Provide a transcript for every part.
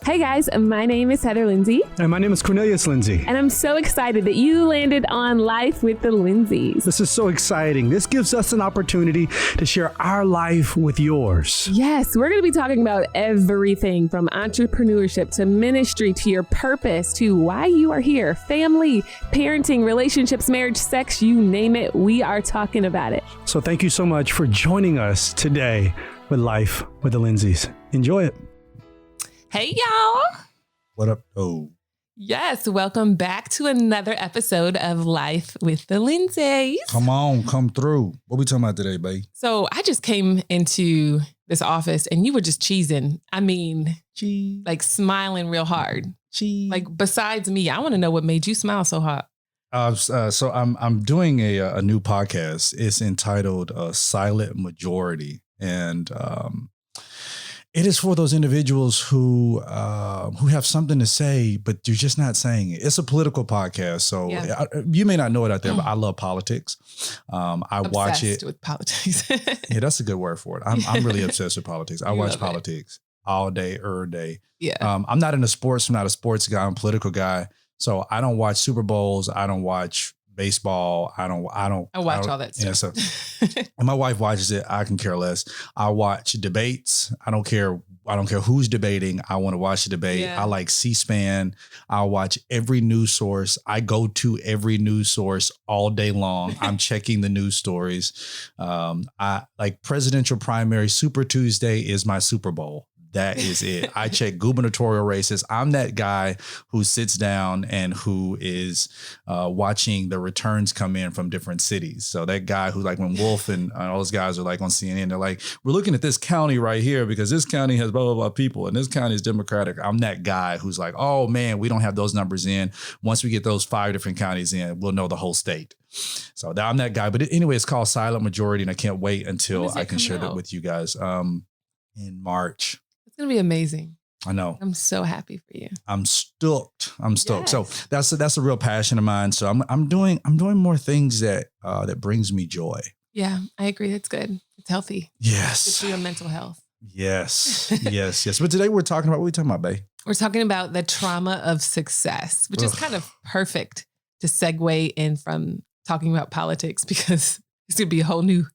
Hey guys, my name is Heather Lindsey. And my name is Cornelius Lindsey. And I'm so excited that you landed on Life with the Lindseys. This is so exciting. This gives us an opportunity to share our life with yours. Yes, we're going to be talking about everything from entrepreneurship to ministry to your purpose to why you are here, family, parenting, relationships, marriage, sex, you name it. We are talking about it. So thank you so much for joining us today with Life with the Lindseys. Enjoy it. Hey, y'all. What up? Oh, yes. Welcome back to another episode of Life with the Lindseys. come on, come through. What we talking about today, babe? So I just came into this office and you were just cheesing. I mean, Cheese. like smiling real hard. Cheese. Like besides me, I want to know what made you smile so hard. So I'm doing a new podcast. It's entitled Silent Majority, and it is for those individuals who have something to say, but you're just not saying it. It's a political podcast, so you may not know it out there, but I love politics. I watch it with politics. Yeah, that's a good word for it. I'm really obsessed with politics. I watch politics all day, every day. Yeah. I'm not into sports. I'm not a sports guy. I'm a political guy. So I don't watch Super Bowls. I don't watch baseball. I watch all that stuff. Yeah, so and my wife watches it. I can care less. I watch debates. I don't care who's debating. I want to watch the debate. Yeah. I like C-SPAN. I watch every news source. I go to every news source all day long. I'm checking the news stories. I like presidential primary. Super Tuesday is my Super Bowl. That is it. I check gubernatorial races. I'm that guy who sits down and who is watching the returns come in from different cities. So that guy who, like, when Wolf and all those guys are like on CNN, they're like, we're looking at this county right here because this county has blah, blah, blah people and this county is Democratic. I'm that guy who's like, oh man, we don't have those numbers in. Once we get those 5 different counties in, we'll know the whole state. So I'm that guy. But anyway, it's called Silent Majority, and I can't wait until I can share that with you guys in March. It's going to be amazing. I know. I'm so happy for you. I'm stoked. Yes. So that's a real passion of mine. So I'm doing more things that brings me joy. Yeah, I agree. It's good. It's healthy. Yes. It's for your mental health. Yes. Yes. But today we're talking about, what are we talking about, babe? We're talking about the trauma of success, which is kind of perfect to segue in from talking about politics, because it's going to be a whole new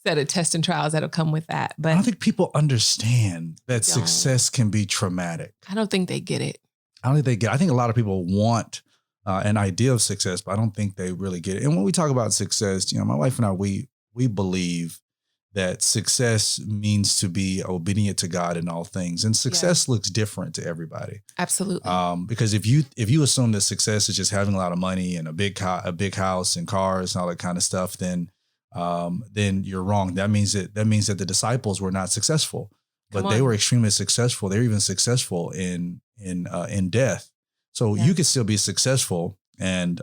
set of tests and trials that'll come with that. But I don't think people understand that success can be traumatic. I don't think they get it. I think a lot of people want an idea of success, but I don't think they really get it. And when we talk about success, my wife and I, we believe that success means to be obedient to God in all things. And success looks different to everybody. Absolutely. Because if you assume that success is just having a lot of money and a big house and cars and all that kind of stuff, then you're wrong. That means that the disciples were not successful, but they were extremely successful. They were even successful in death. So you could still be successful and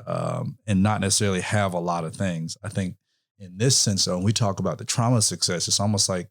not necessarily have a lot of things. I think in this sense, though, when we talk about the trauma of success, it's almost like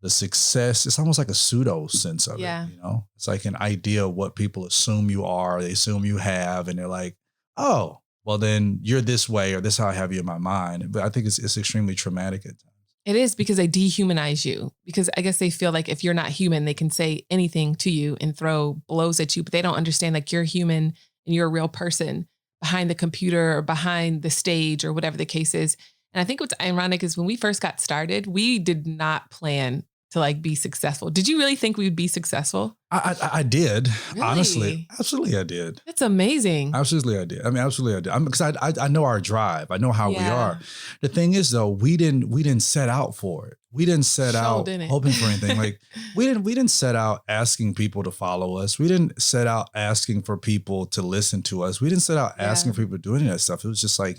the success. It's almost like a pseudo sense of it. It's like an idea of what people assume you are. They assume you have, and they're like, oh, well, then you're this way, or this is how I have you in my mind. But I think it's extremely traumatic at times. It is, because they dehumanize you, because I guess they feel like if you're not human, they can say anything to you and throw blows at you, but they don't understand like you're human and you're a real person behind the computer or behind the stage or whatever the case is. And I think what's ironic is when we first got started, we did not plan to like be successful. Did you really think we would be successful? I did. Really? Honestly. Absolutely, I did. That's amazing. Absolutely, I did. I mean, absolutely, I did. Because I know our drive. I know how we are. The thing is, though, we didn't set out for it. We didn't set out hoping for anything. Like we didn't set out asking people to follow us. We didn't set out asking for people to listen to us. We didn't set out asking for people to do any of that stuff. It was just like,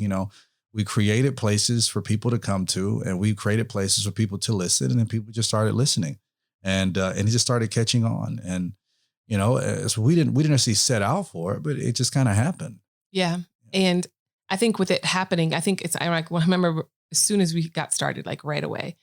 we created places for people to come to, and we created places for people to listen, and then people just started listening, and it just started catching on. And so we didn't necessarily set out for it, but it just kind of happened. Yeah. And I think with it happening, I think it's ironic. Well, I remember as soon as we got started, like right away,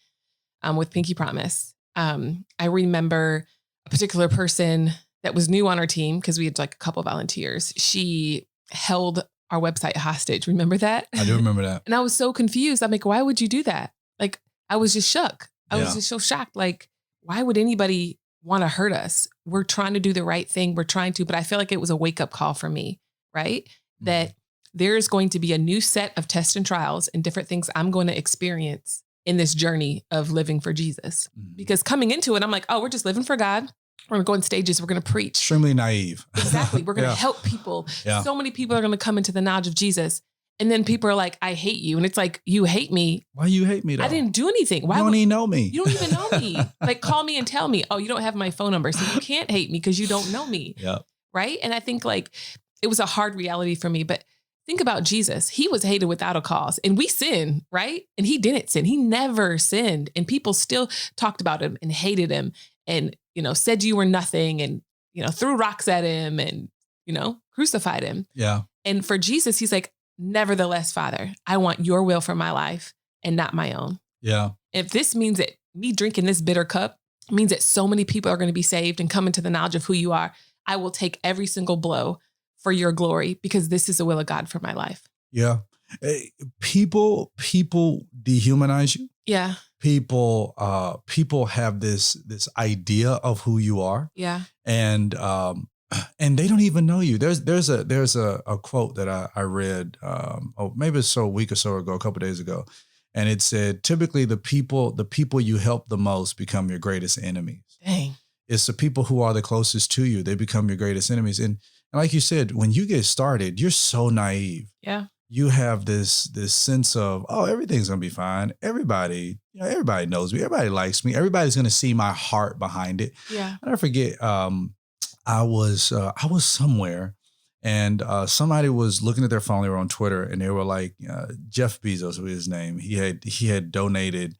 with Pinky Promise, I remember a particular person that was new on our team, because we had like a couple of volunteers. She held our website hostage. Remember that? I do remember that. And I was so confused. I'm like, why would you do that? Like, I was just shook. I was just so shocked. Like, why would anybody want to hurt us. We're trying to do the right thing. We're trying to, but I feel like it was a wake up call for me, right? That there's going to be a new set of tests and trials and different things I'm going to experience in this journey of living for Jesus. Because coming into it, I'm like, oh, we're just living for God. We're going to go in stages. We're going to preach. Extremely naive. Exactly. We're going to help people. Yeah. So many people are going to come into the knowledge of Jesus. And then people are like, I hate you. And it's like, you hate me. Why you hate me though? I didn't do anything. Why you don't even know me. You don't even know me. Like, call me and tell me, oh, you don't have my phone number. So you can't hate me because you don't know me. Yeah. Right. And I think like it was a hard reality for me. But think about Jesus. He was hated without a cause. And we sin, right? And he didn't sin. He never sinned. And people still talked about him and hated him and, said you were nothing and, threw rocks at him and, crucified him. Yeah. And for Jesus, he's like, nevertheless, Father, I want your will for my life and not my own. Yeah. If this means that me drinking this bitter cup means that so many people are going to be saved and come into the knowledge of who you are, I will take every single blow for your glory because this is the will of God for my life. Yeah. People dehumanize you. Yeah. People have this idea of who you are. Yeah. And they don't even know you. There's a quote that I read, maybe it's a week or so ago, a couple of days ago. And it said, typically the people you help the most become your greatest enemies. Dang. It's the people who are the closest to you. They become your greatest enemies. And like you said, when you get started, you're so naive. Yeah. You have this sense of, oh, everything's going to be fine. Everybody knows me. Everybody likes me. Everybody's going to see my heart behind it. Yeah. I never forget. I was somewhere and somebody was looking at their phone. They were on Twitter and they were like, Jeff Bezos was his name. He had donated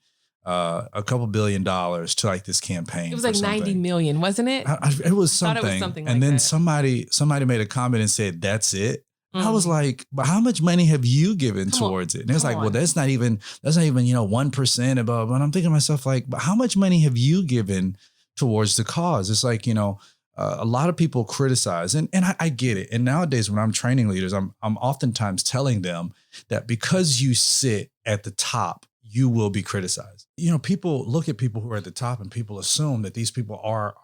a couple $1 billion to like this campaign. It was like 90 million, wasn't it? It was something. I thought it was something and like then that. somebody made a comment and said, that's it. I was like, but how much money have you given towards it? And it's like, well, that's not even 1% and blah, blah. And I'm thinking to myself like, but how much money have you given towards the cause? It's like, a lot of people criticize and I get it. And nowadays when I'm training leaders, I'm oftentimes telling them that because you sit at the top, you will be criticized. People look at people who are at the top and people assume that these people are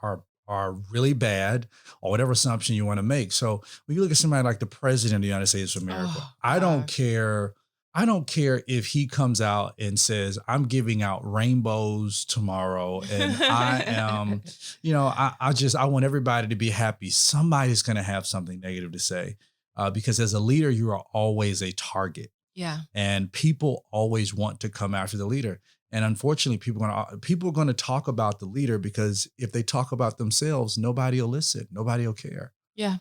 really bad or whatever assumption you want to make. So when you look at somebody like the president of the United States of America, I don't care if he comes out and says, I'm giving out rainbows tomorrow and I am, I want everybody to be happy. Somebody's going to have something negative to say because as a leader, you are always a target. Yeah. And people always want to come after the leader. And unfortunately, people are going to talk about the leader because if they talk about themselves, nobody will listen. Nobody will care. Yeah.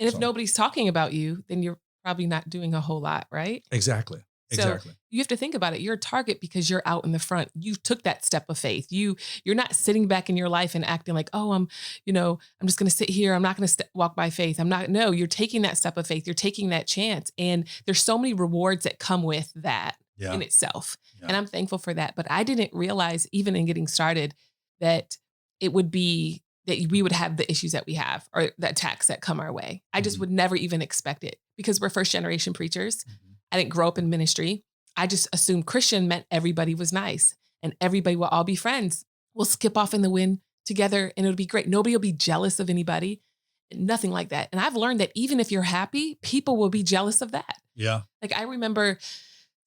And if nobody's talking about you, then you're probably not doing a whole lot, right? Exactly. So you have to think about it. You're a target because you're out in the front. You took that step of faith. You're not sitting back in your life and acting like, oh, I'm just going to sit here. I'm not going to walk by faith. No, you're taking that step of faith. You're taking that chance. And there's so many rewards that come with that in itself. Yeah. And I'm thankful for that. But I didn't realize even in getting started that it would be that we would have the issues that we have or the attacks that come our way. I just would never even expect it because we're first generation preachers. I didn't grow up in ministry. I just assumed Christian meant everybody was nice and everybody will all be friends. We'll skip off in the wind together and it'll be great. Nobody will be jealous of anybody. Nothing like that. And I've learned that even if you're happy, people will be jealous of that. Yeah. Like I remember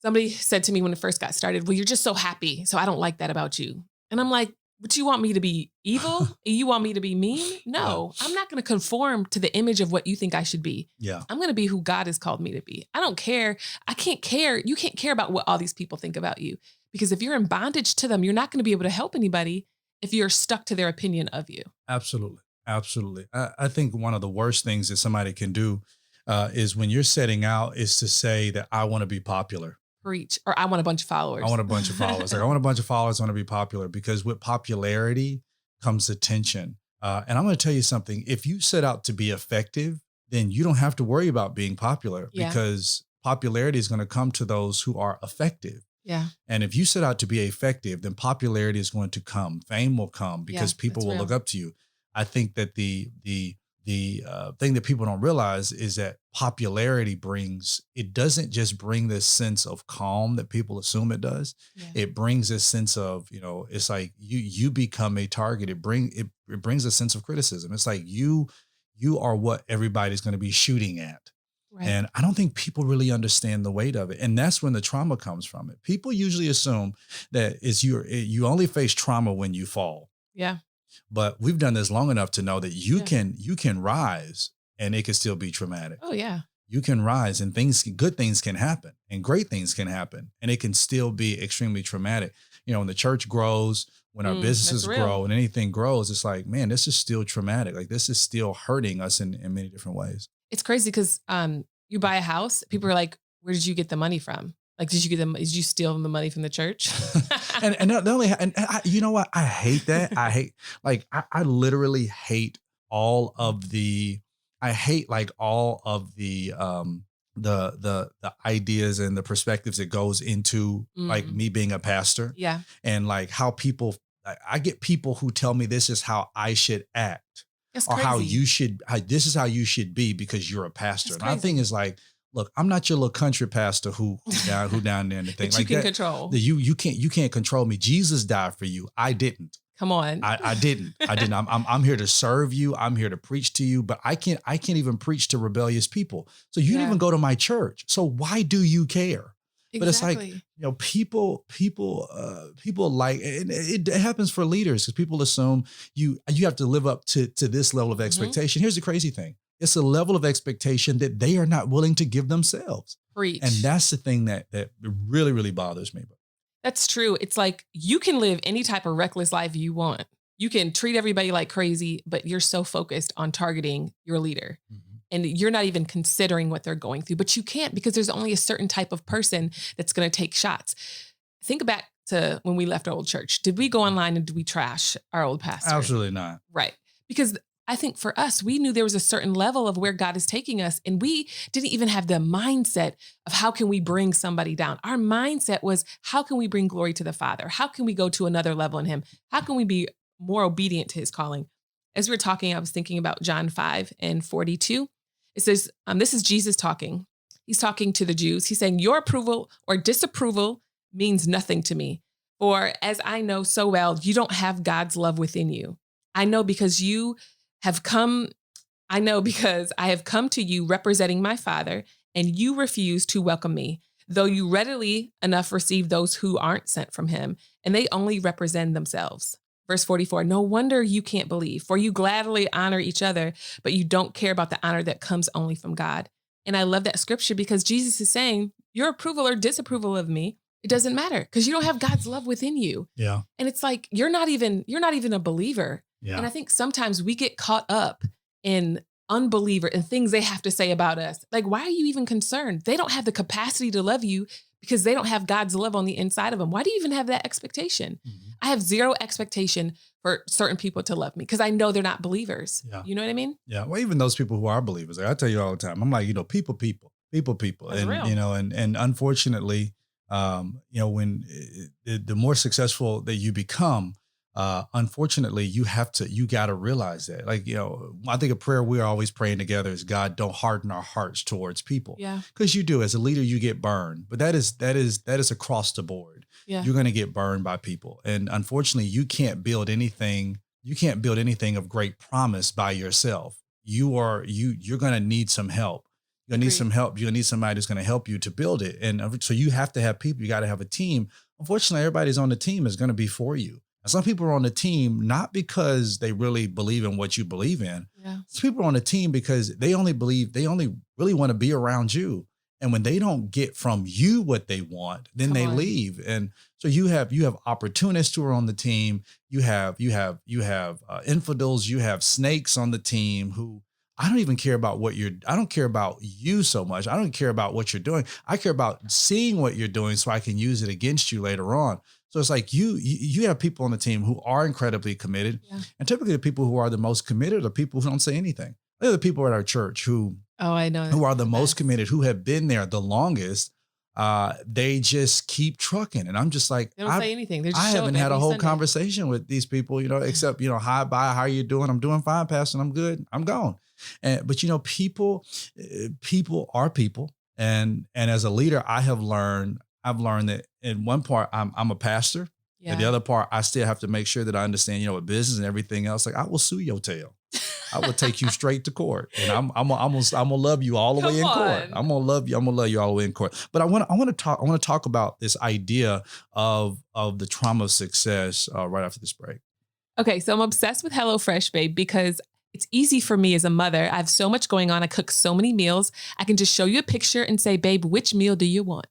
somebody said to me when it first got started, well, you're just so happy. So I don't like that about you. And I'm like, but you want me to be evil? You want me to be mean? No, I'm not going to conform to the image of what you think I should be. Yeah. I'm going to be who God has called me to be. I don't care. I can't care. You can't care about what all these people think about you because if you're in bondage to them, you're not going to be able to help anybody if you're stuck to their opinion of you. Absolutely. Absolutely. I think one of the worst things that somebody can do is when you're setting out is to say that I want to be popular. Preach. Or I want a bunch of followers. I want a bunch of followers. Like I want a bunch of followers. I want to be popular because with popularity comes attention. And I'm going to tell you something. If you set out to be effective, then you don't have to worry about being popular because popularity is going to come to those who are effective. Yeah. And if you set out to be effective, then popularity is going to come. Fame will come because people will look up to you. I think that the thing that people don't realize is that popularity it doesn't just bring this sense of calm that people assume it does. Yeah. It brings this sense of, it's like you become a target. it brings a sense of criticism. It's like you are what everybody's going to be shooting at. Right. And I don't think people really understand the weight of it. And that's when the trauma comes from it. People usually assume that you only face trauma when you fall. Yeah. But we've done this long enough to know that you can rise and it can still be traumatic. Oh yeah. You can rise and good things can happen and great things can happen and it can still be extremely traumatic. You know, when the church grows, when our businesses grow and anything grows, it's like, man, this is still traumatic. Like this is still hurting us in many different ways. It's crazy because you buy a house, people are like, where did you get the money from? Like, did you steal the money from the church? and not only, you know what? I hate that. I literally hate all of the the ideas and the perspectives that goes into like me being a pastor. Yeah. And like how I get people who tell me this is how I should act. That's or crazy. this is how you should be because you're a pastor. And my thing is like, look, I'm not your little country pastor who down there and the thing that like you can that. Control. You can't control me. Jesus died for you. I didn't. Come on. I didn't. I'm here to serve you. I'm here to preach to you, but I can't even preach to rebellious people. So you didn't even go to my church. So why do you care? Exactly. But it's like, you know, people like, and it happens for leaders because people assume you have to live up to this level of expectation. Here's the crazy thing. It's a level of expectation that they are not willing to give themselves. Preach. And that's the thing that really, really bothers me. That's true. It's like you can live any type of reckless life you want. You can treat everybody like crazy, but you're so focused on targeting your leader. And you're not even considering what they're going through, but you can't because there's only a certain type of person that's going to take shots. Think back to when we left our old church. Did we go online and did we trash our old pastor? Absolutely not. Right. Because I think for us, we knew there was a certain level of where God is taking us. And we didn't even have the mindset of how can we bring somebody down? Our mindset was, how can we bring glory to the Father? How can we go to another level in him? How can we be more obedient to his calling? As we were talking, I was thinking about John 5:42. It says, this is Jesus talking. He's talking to the Jews. He's saying, your approval or disapproval means nothing to me. For as I know so well, you don't have God's love within you. I know because I have come to you representing my Father, and you refuse to welcome me, though you readily enough receive those who aren't sent from him, and they only represent themselves. Verse 44, no wonder you can't believe, for you gladly honor each other, but you don't care about the honor that comes only from God. And I love that scripture because Jesus is saying your approval or disapproval of me, it doesn't matter because you don't have God's love within you. Yeah. And it's like, you're not even a believer. Yeah. And I think sometimes we get caught up in unbeliever and things they have to say about us. Like, why are you even concerned? They don't have the capacity to love you because they don't have God's love on the inside of them. Why do you even have that expectation? I have zero expectation for certain people to love me because I know they're not believers. Yeah. You know what I mean? Yeah. Well, even those people who are believers, like I tell you all the time, I'm like, you know, people. That's and, real. you know, and unfortunately, you know, when the more successful that you become, unfortunately, you got to realize that. Like, you know, I think a prayer we're always praying together is, God, don't harden our hearts towards people. Yeah. Because you do. As a leader, you get burned. But that is across the board. Yeah. You're going to get burned by people. And unfortunately, you can't build anything of great promise by yourself. You're going to need some help. You're going to need some help. You're going to need somebody who's going to help you to build it. And so you have to have people. You got to have a team. Unfortunately, everybody's on the team is going to be for you. Some people are on the team not because they really believe in what you believe in. Yeah. Some people are on the team because they only really want to be around you. And when they don't get from you what they want, then they leave. And so you have opportunists who are on the team. You have infidels. You have snakes on the team who I don't even care about I don't care about you so much. I don't care about what you're doing. I care about seeing what you're doing so I can use it against you later on. So it's like you have people on the team who are incredibly committed. Yeah. And typically the people who are the most committed are people who don't say anything. They're the people at our church who are the most committed, who have been there the longest. They just keep trucking. And I'm just like, they don't say anything. They just I haven't had a whole conversation with these people, you know, except, you know, hi, bye, how are you doing? I'm doing fine, Pastor. I'm good. I'm gone. But you know, people are people. And as a leader, I've learned that in one part, I'm a pastor Yeah. And the other part, I still have to make sure that I understand, with business and everything else. Like, I will sue your tail. I will take you straight to court, and I'm gonna love you all the way in court. I'm gonna love you. I'm gonna love you all the way in court. But I want to talk about this idea of the trauma of success right after this break. Okay, so I'm obsessed with HelloFresh, babe, because it's easy for me as a mother. I have so much going on. I cook so many meals. I can just show you a picture and say, babe, which meal do you want?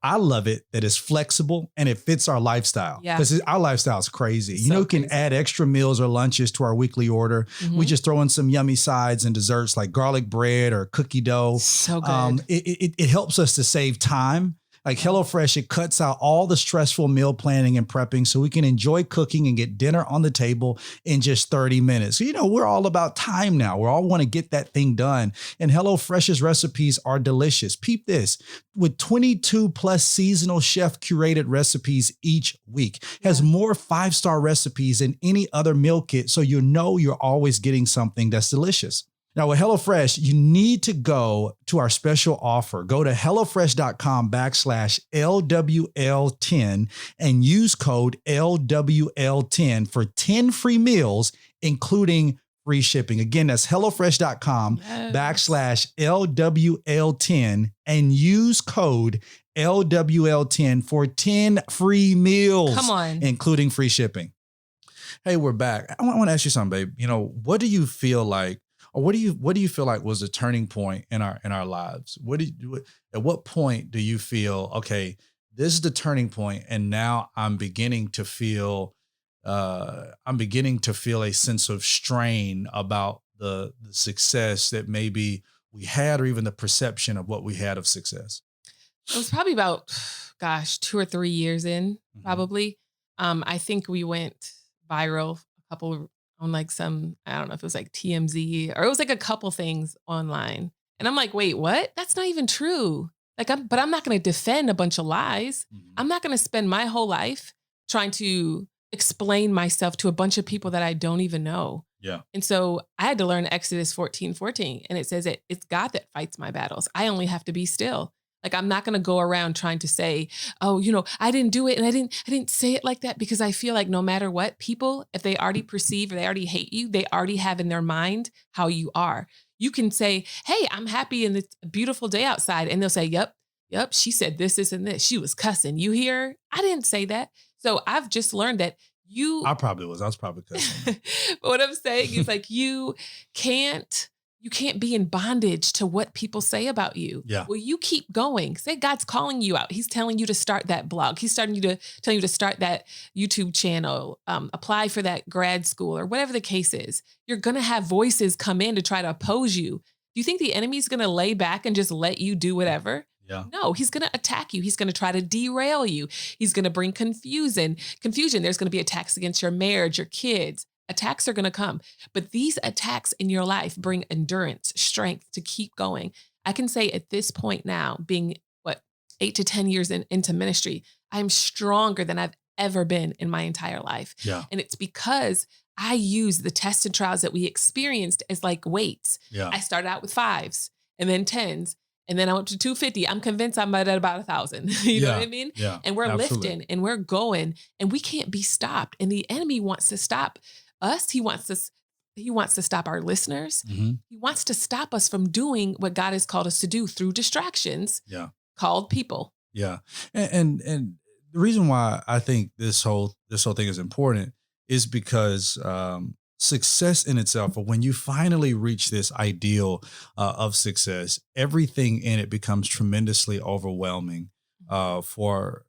I love it that it's flexible and it fits our lifestyle. Yeah. Because our lifestyle is crazy. So You can add extra meals or lunches to our weekly order. Mm-hmm. We just throw in some yummy sides and desserts like garlic bread or cookie dough. So good. It helps us to save time. Like HelloFresh, it cuts out all the stressful meal planning and prepping so we can enjoy cooking and get dinner on the table in just 30 minutes. So, we're all about time now. We all want to get that thing done. And HelloFresh's recipes are delicious. Peep this. With 22 plus seasonal chef curated recipes each week, has more 5-star recipes than any other meal kit. So you're always getting something that's delicious. Now with HelloFresh, you need to go to our special offer. Go to HelloFresh.com/LWL10 and use code LWL10 for 10 free meals, including free shipping. Again, that's HelloFresh.com/LWL10 and use code LWL10 for 10 free meals. Come on. Including free shipping. Hey, we're back. I want to ask you something, babe. What do you feel like, or what do you feel like was a turning point in our lives? At what point do you feel, okay, this is the turning point, and now I'm beginning to feel a sense of strain about the success that maybe we had, or even the perception of what we had of success? It was probably about, 2 or 3 years in, probably. I think we went viral a couple on like some, I don't know if it was like TMZ, or it was like a couple things online. And I'm like, wait, what? That's not even true. But I'm not going to defend a bunch of lies. I'm not going to spend my whole life trying to explain myself to a bunch of people that I don't even know. Yeah. And so I had to learn Exodus 14:14. And it says it's God that fights my battles. I only have to be still. Like, I'm not going to go around trying to say, oh, I didn't do it. And I didn't say it like that, because I feel like no matter what, people, if they already perceive or they already hate you, they already have in their mind how you are. You can say, hey, I'm happy and it's a beautiful day outside. And they'll say, yep, she said this, and this. She was cussing. You hear her? I didn't say that. So I've just learned that I was probably cussing. But what I'm saying is, like, you can't be in bondage to what people say about you. Yeah. Well, you keep going. Say God's calling you out. He's telling you to start that blog. He's telling you to start that YouTube channel, apply for that grad school, or whatever the case is. You're going to have voices come in to try to oppose you. Do you think the enemy's going to lay back and just let you do whatever? Yeah. No, he's going to attack you. He's going to try to derail you. He's going to bring confusion. There's going to be attacks against your marriage, your kids. Attacks are going to come, but these attacks in your life bring endurance, strength to keep going. I can say at this point now, being 8 to 10 years into ministry, I'm stronger than I've ever been in my entire life. Yeah. And it's because I use the tests and trials that we experienced as like weights. Yeah. I started out with 5s and then 10s. And then I went to 250. I'm convinced I'm at about 1,000. You know what I mean? Yeah. And we're absolutely. lifting and we're going, and we can't be stopped. And the enemy wants to stop us. He wants to stop our listeners. Mm-hmm. He wants to stop us from doing what God has called us to do through distractions. Yeah. Called people. Yeah. And the reason why I think this whole thing is important is because success in itself, or when you finally reach this ideal of success, everything in it becomes tremendously overwhelming for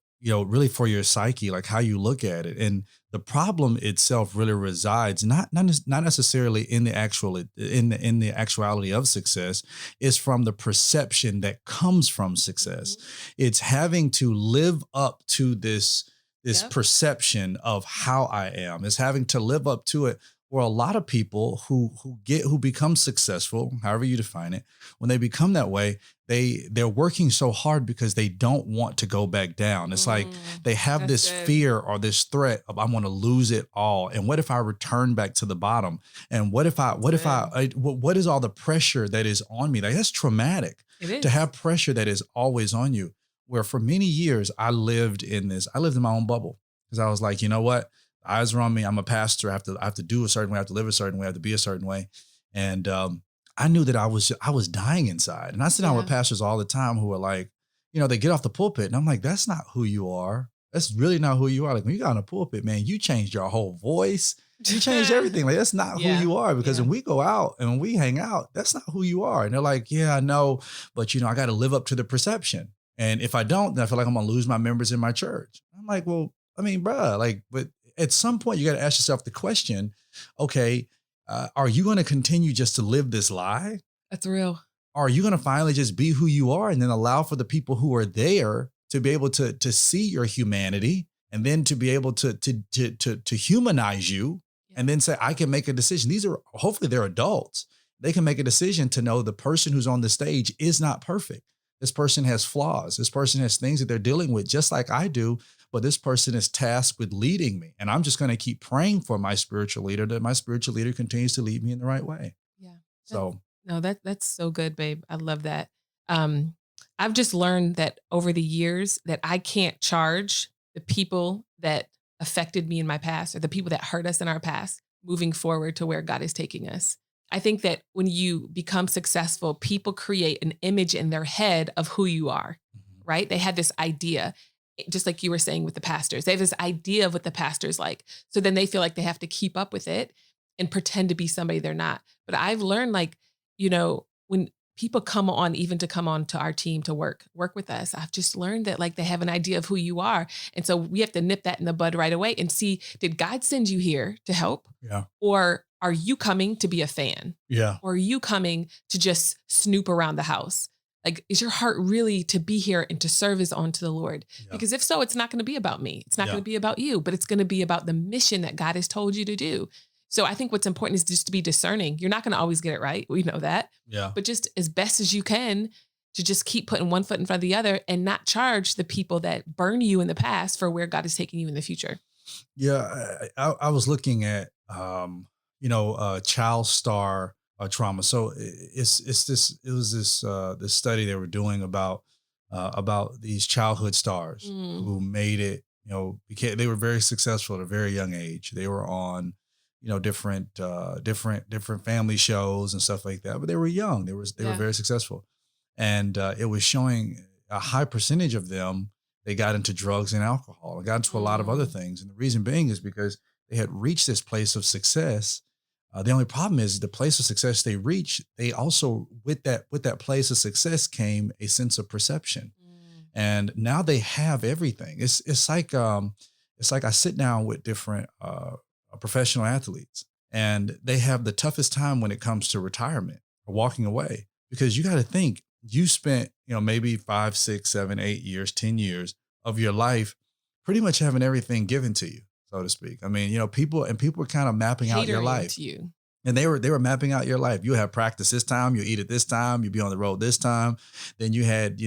for your psyche, like how you look at it. And the problem itself really resides not necessarily in the actuality of success. It's from the perception that comes from success. It's having to live up to this perception of how I am. It's having to live up to it. For a lot of people who become successful, however you define it, when they become that way, they're working so hard because they don't want to go back down. It's like they have this fear or this threat of, I'm going to lose it all. And what if I return back to the bottom? And what is all the pressure that is on me? Like, that's traumatic to have pressure that is always on you. Where for many years I lived in my own bubble. because I was like, you know what? Eyes are on me. I'm a pastor. I have to do a certain way. I have to live a certain way. I have to be a certain way. And I knew that I was dying inside. And I sit down with pastors all the time who are like, they get off the pulpit and I'm like, that's not who you are. That's really not who you are. Like when you got on the pulpit, man, you changed your whole voice. You changed everything. Like that's not who you are, because when we go out and when we hang out, that's not who you are. And they're like, yeah, I know, but I got to live up to the perception. And if I don't, then I feel like I'm going to lose my members in my church. I'm like, well, I mean, bruh, like, but at some point you got to ask yourself the question, okay, are you going to continue just to live this lie? That's real. Or are you going to finally just be who you are and then allow for the people who are there to be able to see your humanity and then to be able to humanize you and then say, I can make a decision. Hopefully they're adults. They can make a decision to know the person who's on the stage is not perfect. This person has flaws. This person has things that they're dealing with just like I do, but this person is tasked with leading me. And I'm just going to keep praying for my spiritual leader, that my spiritual leader continues to lead me in the right way. Yeah. So no, that's so good, babe. I love that. I've just learned that over the years that I can't charge the people that affected me in my past or the people that hurt us in our past moving forward to where God is taking us. I think that when you become successful, people create an image in their head of who you are, right? They have this idea, just like you were saying with the pastors. They have this idea of what the pastor's like. So then they feel like they have to keep up with it and pretend to be somebody they're not. But I've learned, like, when people come on, even to come on to our team to work with us, I've just learned that, like, they have an idea of who you are. And so we have to nip that in the bud right away and see, did God send you here to help? Yeah. Or are you coming to be a fan? Yeah. Or are you coming to just snoop around the house? Like, is your heart really to be here and to serve as unto the Lord? Yeah. Because if so, it's not going to be about me. It's not going to be about you, but it's going to be about the mission that God has told you to do. So I think what's important is just to be discerning. You're not going to always get it right. We know that. Yeah. But just as best as you can to just keep putting one foot in front of the other and not charge the people that burn you in the past for where God is taking you in the future. Yeah. I was looking at, child star trauma. So it was this study they were doing about these childhood stars who made it, they were very successful at a very young age. They were on, different family shows and stuff like that, but they were young. They were very successful. And it was showing a high percentage of them, they got into drugs and alcohol and got into a lot of other things. And the reason being is because they had reached this place of success. The only problem is the place of success they reach, they also, with that place of success came a sense of perception. And now they have everything. It's like I sit down with different professional athletes, and they have the toughest time when it comes to retirement or walking away, because you got to think you spent, maybe 5, 6, 7, 8 years, 10 years of your life pretty much having everything given to you, so to speak. I mean, people were kind of mapping out your life. And they were mapping out your life. You have practice this time, you eat at this time, you be on the road this time. Then you had,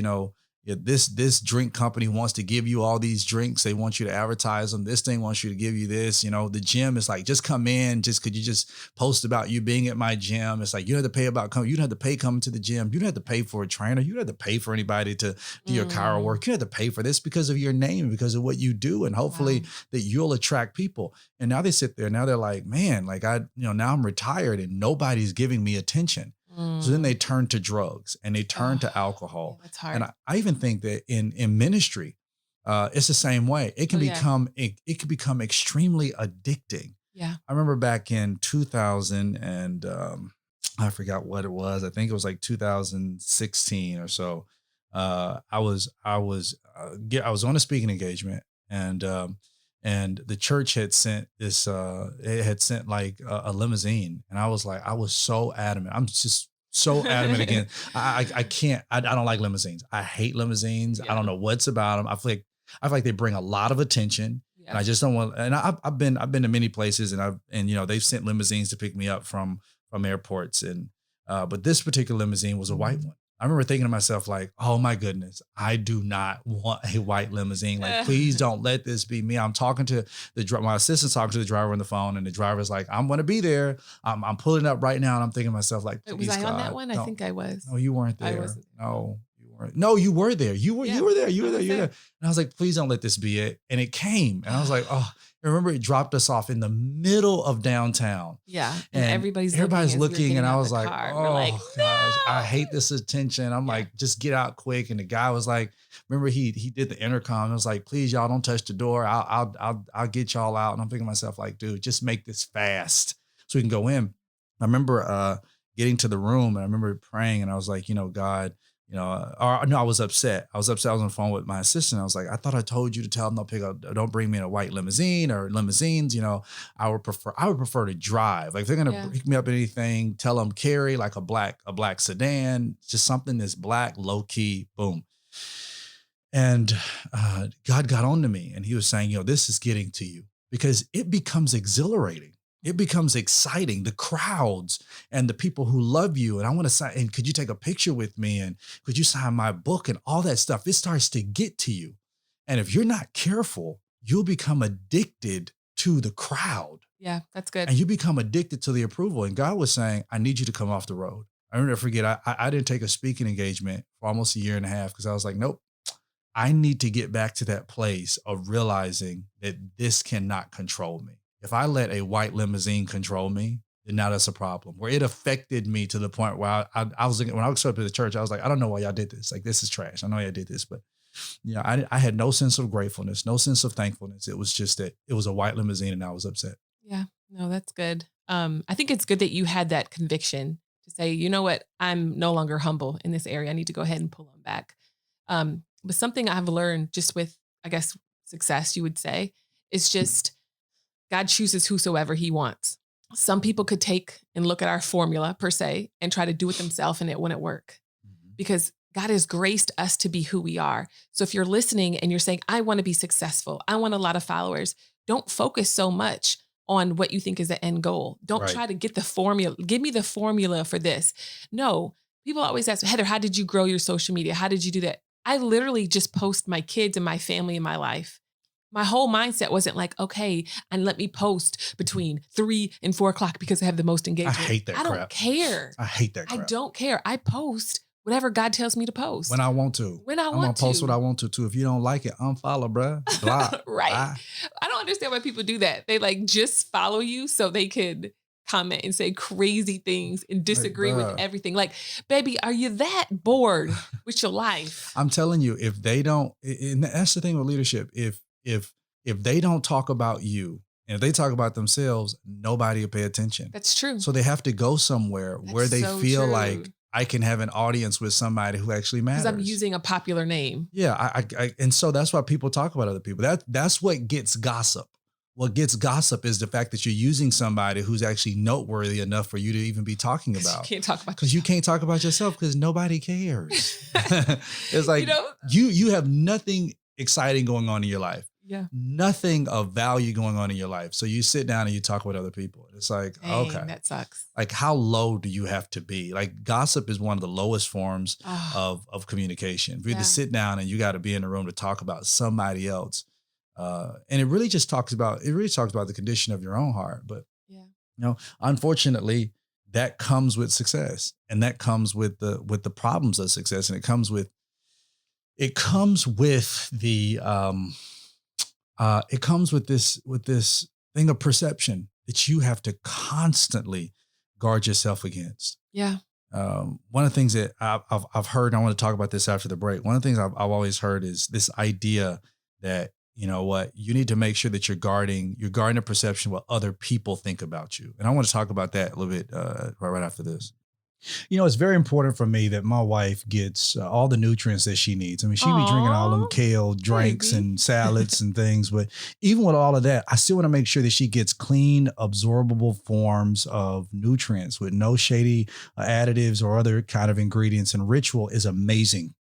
this drink company wants to give you all these drinks. They want you to advertise them. This thing wants you to give you this. The gym is like, just come in. Could you just post about you being at my gym? It's like, you don't have to pay about coming. You don't have to pay coming to the gym. You don't have to pay for a trainer. You don't have to pay for anybody to do your chiro work. You don't have to pay for this because of your name and because of what you do. And hopefully that you'll attract people. And now they sit there. Now they're like, man, like now I'm retired and nobody's giving me attention. So then they turn to drugs and they turn to alcohol. That's hard. And I even think that in ministry, it's the same way. It can it can become extremely addicting. Yeah. I remember back in 2000 and I forgot what it was. I think it was like 2016 or so. I was on a speaking engagement, and the church had sent this, it had sent like a limousine. And I was so adamant. I'm just so adamant again. I can't, I don't like limousines. I hate limousines. Yeah. I don't know what's about them. I feel like they bring a lot of attention. Yeah. And I just don't want, and I've been to many places, and they've sent limousines to pick me up from airports. And, but this particular limousine was a white one. I remember thinking to myself, like, oh my goodness, I do not want a white limousine. Like, please don't let this be me. I'm talking to my assistant's talking to the driver on the phone, and the driver's like, I'm going to be there. I'm pulling up right now. And I'm thinking to myself, like, was I on that one? I think I was. No, you weren't there. I wasn't. No, you No, you were there. You were there. I was there. And I was like, please don't let this be it. And it came. And I was like, oh, I remember it dropped us off in the middle of downtown. Yeah. And everybody's looking and I was like, oh, like, gosh, I hate this attention. I'm like, just get out quick. And the guy was like, remember he did the intercom. I was like, please, y'all don't touch the door. I'll get y'all out. And I'm thinking to myself like, dude, just make this fast so we can go in. I remember getting to the room and I remember praying and I was like, God, or no, I was upset. I was on the phone with my assistant. I was like, I thought I told you to tell them don't bring me in a white limousine or limousines. I would prefer to drive. Like if they're going to pick me up in anything, tell them carry like a black sedan, just something that's black, low key, boom. And God got on to me and he was saying, this is getting to you because it becomes exhilarating. It becomes exciting. The crowds and the people who love you. And I want to sign, and could you take a picture with me? And could you sign my book and all that stuff? It starts to get to you. And if you're not careful, you'll become addicted to the crowd. Yeah, that's good. And you become addicted to the approval. And God was saying, I need you to come off the road. I never forget, I didn't take a speaking engagement for almost a year and a half because I was like, nope, I need to get back to that place of realizing that this cannot control me. If I let a white limousine control me, then now that's a problem. Where it affected me to the point where I was looking, when I was up to the church, I was like, I don't know why y'all did this. Like, this is trash. I know y'all did this, but I had no sense of gratefulness, no sense of thankfulness. It was just that it was a white limousine and I was upset. Yeah, no, that's good. I think it's good that you had that conviction to say, you know what, I'm no longer humble in this area. I need to go ahead and pull them back. But something I've learned just with, I guess, success, you would say, is just God chooses whosoever he wants. Some people could take and look at our formula per se and try to do it themselves and it wouldn't work because God has graced us to be who we are. So if you're listening and you're saying, I want to be successful, I want a lot of followers, don't focus so much on what you think is the end goal. Don't try to get the formula. Give me the formula for this. No, people always ask, Heather, how did you grow your social media? How did you do that? I literally just post my kids and my family and my life. My whole mindset wasn't like, okay, and let me post between 3 and 4 o'clock because I have the most engagement. I hate that crap. I don't care. I hate that crap. I don't care. I post whatever God tells me to post. When I want to. I'm going to post what I want to too. If you don't like it, unfollow, bruh. Block. Right. Bye. I don't understand why people do that. They like just follow you so they could comment and say crazy things and disagree with everything. Like, baby, are you that bored with your life? I'm telling you, if they don't, and that's the thing with leadership. If they don't talk about you and if they talk about themselves, nobody will pay attention. That's true. So they have to go somewhere where they feel like I can have an audience with somebody who actually matters. Because I'm using a popular name. Yeah. And so that's why people talk about other people. That's what gets gossip. What gets gossip is the fact that you're using somebody who's actually noteworthy enough for you to even be talking about. You can't talk about because you can't talk about yourself because nobody cares. It's like you have nothing exciting going on in your life. Yeah. Nothing of value going on in your life. So you sit down and you talk with other people. It's like, dang, okay, that sucks. Like how low do you have to be? Like gossip is one of the lowest forms of communication. For you to sit down and you got to be in a room to talk about somebody else. And it really talks about the condition of your own heart. But unfortunately, that comes with success, and that comes with the problems of success, and it comes with this thing of perception that you have to constantly guard yourself against. Yeah. One of the things that I've heard, and I want to talk about this after the break. One of the things I've always heard is this idea that, you know what, you need to make sure that you're guarding the perception of what other people think about you. And I want to talk about that a little bit right after this. It's very important for me that my wife gets all the nutrients that she needs. I mean, she be drinking all them kale drinks and salads and things. But even with all of that, I still want to make sure that she gets clean, absorbable forms of nutrients with no shady additives or other kind of ingredients. And Ritual is amazing.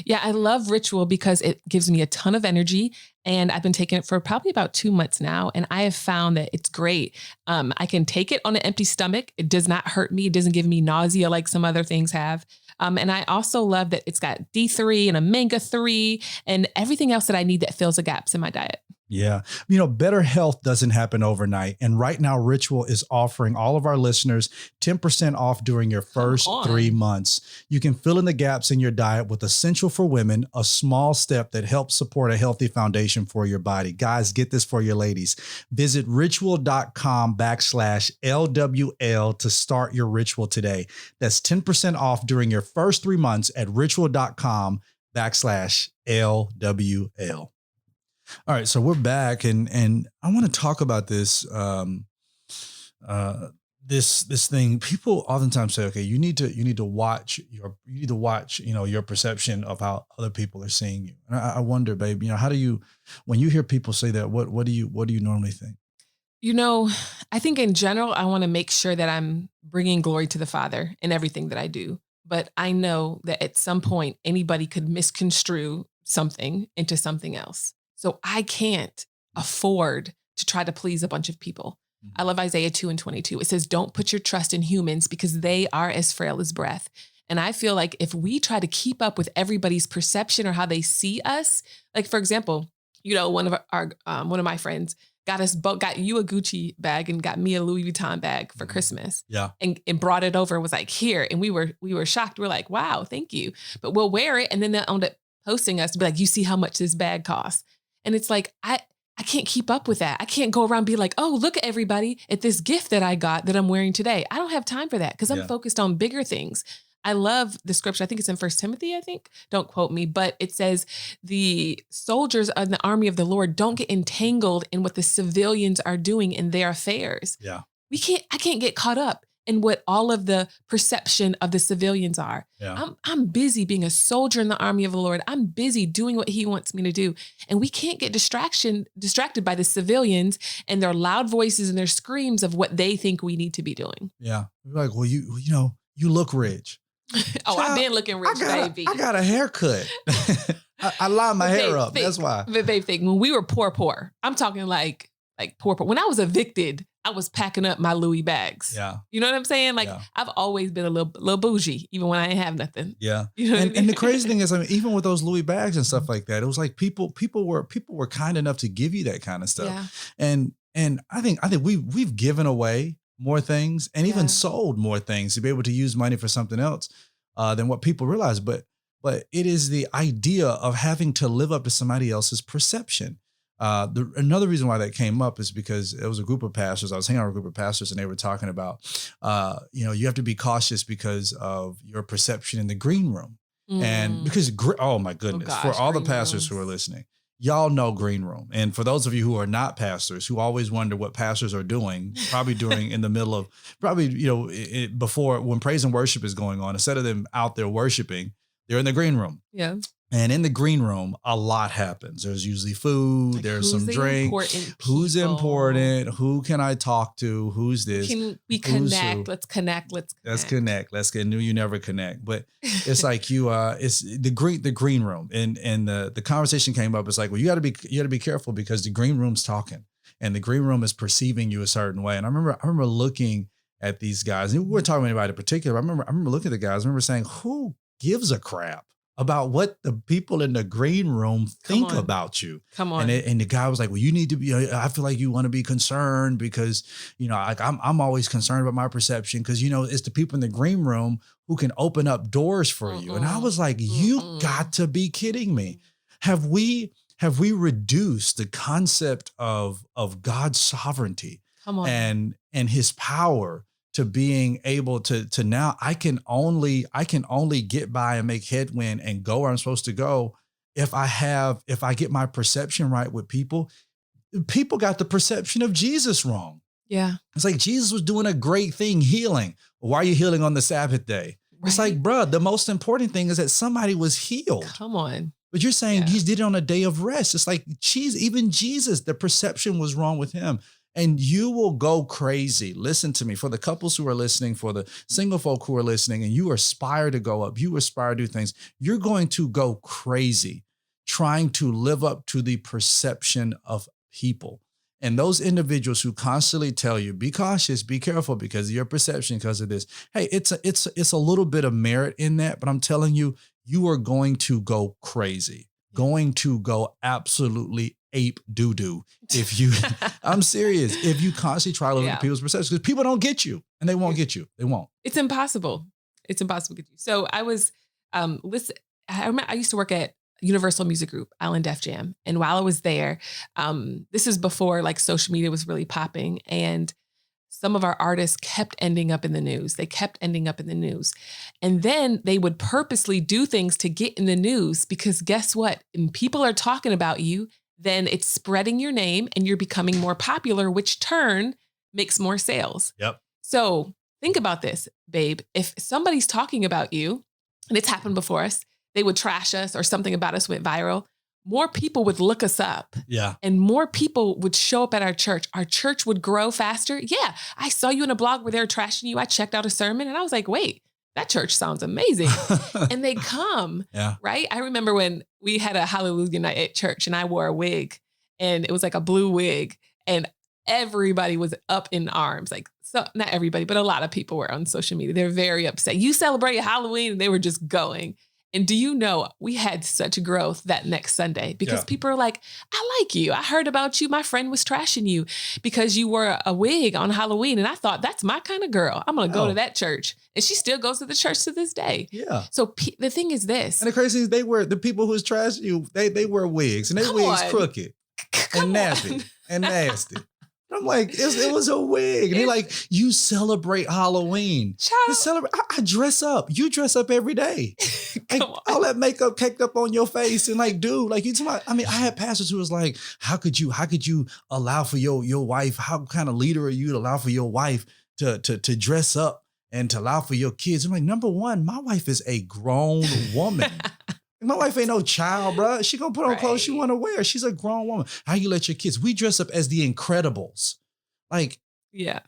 Yeah, I love Ritual because it gives me a ton of energy, and I've been taking it for probably about 2 months now. And I have found that it's great. I can take it on an empty stomach. It does not hurt me. It doesn't give me nausea like some other things have. And I also love that it's got D3 and omega-3 and everything else that I need that fills the gaps in my diet. Yeah. Better health doesn't happen overnight. And right now, Ritual is offering all of our listeners 10% off during your first 3 months. You can fill in the gaps in your diet with Essential for Women, a small step that helps support a healthy foundation for your body. Guys, get this for your ladies. Visit ritual.com/LWL to start your ritual today. That's 10% off during your first 3 months at ritual.com/LWL. All right, so we're back, and I want to talk about this this thing. People oftentimes say, okay, you need to watch your perception of how other people are seeing you. And I wonder, babe, how do you, when you hear people say that, what do you normally think? I think in general, I want to make sure that I'm bringing glory to the Father in everything that I do. But I know that at some point, anybody could misconstrue something into something else. So I can't afford to try to please a bunch of people. I love Isaiah 2:22. It says, don't put your trust in humans because they are as frail as breath. And I feel like if we try to keep up with everybody's perception or how they see us, like, for example, one of my friends got you a Gucci bag and got me a Louis Vuitton bag for Christmas. Yeah. And brought it over and was like, here. And we were shocked. We're like, wow, thank you. But we'll wear it. And then they'll end up posting us to be like, you see how much this bag costs. And it's like, I can't keep up with that. I can't go around and be like, oh, look at everybody at this gift that I got that I'm wearing today. I don't have time for that because I'm focused on bigger things. I love the scripture. I think it's in 1 Timothy, Don't quote me, but it says the soldiers in the army of the Lord don't get entangled in what the civilians are doing in their affairs. Yeah. I can't get caught up in what all of the perception of the civilians are. Yeah. I'm busy being a soldier in the army of the Lord. I'm busy doing what he wants me to do. And we can't get distracted by the civilians and their loud voices and their screams of what they think we need to be doing. Yeah. We're like, well, you look rich. Oh, I've been looking rich, baby. I got a haircut. I line my hair up. That's why. But babe, when we were poor, I'm talking like poor. When I was evicted, I was packing up my Louis bags. Yeah. You know what I'm saying? Like, I've always been a little bougie, even when I didn't have nothing. Yeah. You know and the crazy thing is, even with those Louis bags and stuff like that, it was like people were kind enough to give you that kind of stuff. Yeah. And I think we've given away more things and even sold more things to be able to use money for something else than what people realize. But it is the idea of having to live up to somebody else's perception. Another reason why that came up is because it was a group of pastors. I was hanging out with a group of pastors and they were talking about, you have to be cautious because of your perception in the green room. And because, oh my goodness, for all the pastors who are listening, y'all know green room. And for those of you who are not pastors, who always wonder what pastors are doing, probably in the middle of, before when praise and worship is going on, instead of them out there worshiping, they're in the green room. Yeah. And in the green room, a lot happens. There's usually food. Like, there's some drink. Who's important? Who can I talk to? Who's this? Can we connect? Let's connect. Let's connect. Let's get new. You never connect. But it's like it's the green room. And the conversation came up. It's like, well, you gotta be careful because the green room's talking and the green room is perceiving you a certain way. And I remember looking at these guys, and we weren't talking about anybody in particular. I remember looking at the guys. I remember saying, who gives a crap about what the people in the green room think about you? Come on. And the guy was like, well, you need to be, I feel like you want to be concerned because, I'm always concerned about my perception because, it's the people in the green room who can open up doors for you. And I was like, you got to be kidding me. Have we reduced the concept of God's sovereignty and his power to being able to now I can only get by and make headwind and go where I'm supposed to go if I get my perception right with people. People got the perception of Jesus wrong. Yeah. It's like Jesus was doing a great thing healing. Why are you healing on the Sabbath day? Right. It's like, bro, the most important thing is that somebody was healed. Come on. But you're saying he did it on a day of rest. It's like, even Jesus, the perception was wrong with him. And you will go crazy. Listen to me, for the couples who are listening, for the single folk who are listening, and you aspire to go up, you aspire to do things, you're going to go crazy trying to live up to the perception of people. And those individuals who constantly tell you, be cautious, be careful because of your perception, because of this. Hey, it's a little bit of merit in that, but I'm telling you, you are going to go crazy, going to go absolutely ape doo-doo if you, I'm serious, if you constantly try to live into people's perceptions, because people don't get you and they won't get you. They won't. It's impossible. It's impossible to get you. So I was, I used to work at Universal Music Group, Island Def Jam. And while I was there, this is before like social media was really popping. And some of our artists kept ending up in the news. They kept ending up in the news. And then they would purposely do things to get in the news because guess what? When people are talking about you, then it's spreading your name and you're becoming more popular, which turn makes more sales. Yep. So think about this, babe. If somebody's talking about you, and it's happened before us, they would trash us or something about us went viral, more people would look us up. Yeah. And more people would show up at our church. Our church would grow faster. Yeah. I saw you in a blog where they were trashing you. I checked out a sermon and I was like, wait, that church sounds amazing. And they come, right? I remember when we had a hallelujah night at church and I wore a wig and it was like a blue wig and everybody was up in arms. Like, so not everybody, but a lot of people were on social media. They're very upset. You celebrated Halloween and they were just going. And do you know, we had such growth that next Sunday because people are like, I like you. I heard about you. My friend was trashing you because you wore a wig on Halloween. And I thought, that's my kind of girl. I'm going to go to that church. And she still goes to the church to this day. Yeah. So the thing is this. And the crazy thing is the people who's trashing you, they wear wigs and they wigs crooked and nappy and nasty. I'm like, it was a wig. And they're like, you celebrate Halloween. You celebrate. I dress up. You dress up every day. Like, all that makeup caked up on your face. And like, dude, like I mean, I had pastors who was like, how could you allow for your wife? How kind of leader are you to allow for your wife to dress up and to allow for your kids? I'm like, number one, my wife is a grown woman. My wife ain't no child, bro. She gonna put on clothes she want to wear. She's a grown woman. How you let your kids? We dress up as the Incredibles. Like,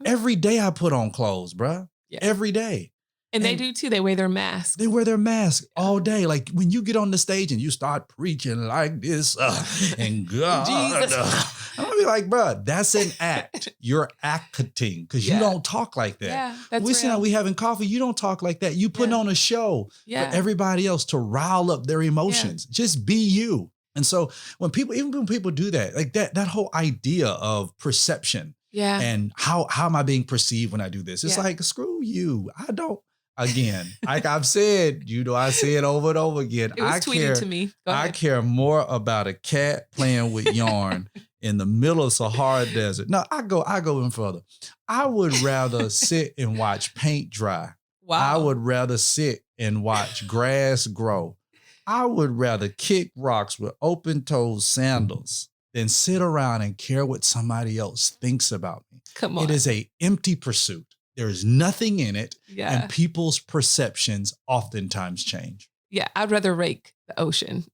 every day I put on clothes, bro. Yeah. Every day. And they do too. They wear their mask. They wear their mask all day. Like when you get on the stage and you start preaching like this, and God, I'm gonna be like, bro, that's an act. You're acting because you don't talk like that. Yeah, that's we sit down, we having coffee. You don't talk like that. You putting on a show for everybody else to rile up their emotions. Just be you. And so when people do that, like that whole idea of perception, and how am I being perceived when I do this? It's like, screw you. I don't. Again, like I've said, I say it over and over again. It was tweeted to me. I care more about a cat playing with yarn in the middle of Sahara Desert. No, I go even further. I would rather sit and watch paint dry. Wow. I would rather sit and watch grass grow. I would rather kick rocks with open-toed sandals than sit around and care what somebody else thinks about me. Come on. It is an empty pursuit. There is nothing in it, and people's perceptions oftentimes change. Yeah, I'd rather rake the ocean.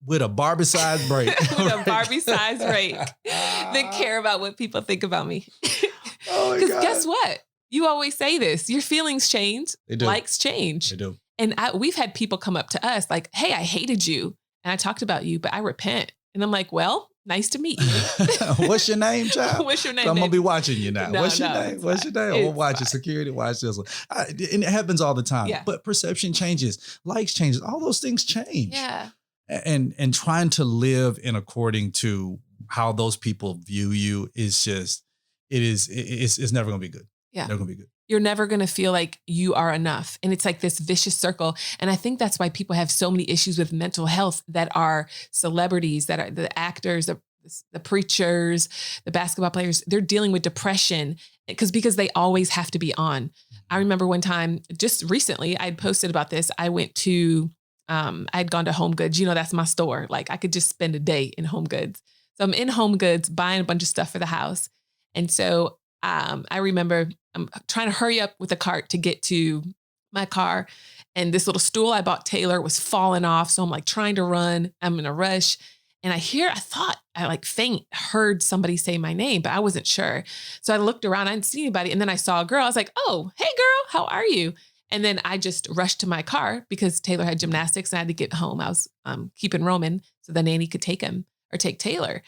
With a Barbie-sized break. With a Barbie-sized rake than care about what people think about me. Because guess what? You always say this. Your feelings change. They do. Likes change. They do. And we've had people come up to us like, hey, I hated you, and I talked about you, but I repent. And I'm like, well, nice to meet you. What's your name, child? What's your name? I'm going to be watching you now. What's your name? What's your name? We'll watch it. Security, watch this one. And it happens all the time. Yeah. But perception changes. Likes changes. All those things change. Yeah. And trying to live in according to how those people view you is just, it's never going to be good. Yeah. Never going to be good. You're never going to feel like you are enough. And it's like this vicious circle. And I think that's why people have so many issues with mental health that are celebrities, that are the actors, the preachers, the basketball players. They're dealing with depression because they always have to be on. I remember one time, just recently, I had posted about this. I went to, I'd gone to Home Goods. You know, that's my store. Like I could just spend a day in Home Goods. So I'm in Home Goods buying a bunch of stuff for the house. And so I remember I'm trying to hurry up with the cart to get to my car. And this little stool I bought Taylor was falling off. So I'm like trying to run. I'm in a rush. And I thought I like heard somebody say my name, but I wasn't sure. So I looked around, I didn't see anybody. And then I saw a girl. I was like, oh, hey girl, how are you? And then I just rushed to my car because Taylor had gymnastics and I had to get home. I was keeping Roman so the nanny could take him. Or take Taylor.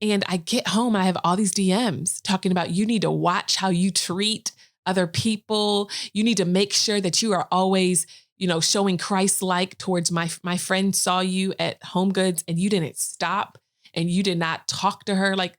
And I get home and I have all these DMs talking about you need to watch how you treat other people. You need to make sure that you are always, showing Christ-like towards my friend saw you at Home Goods and you didn't stop. and you did not talk to her. Like,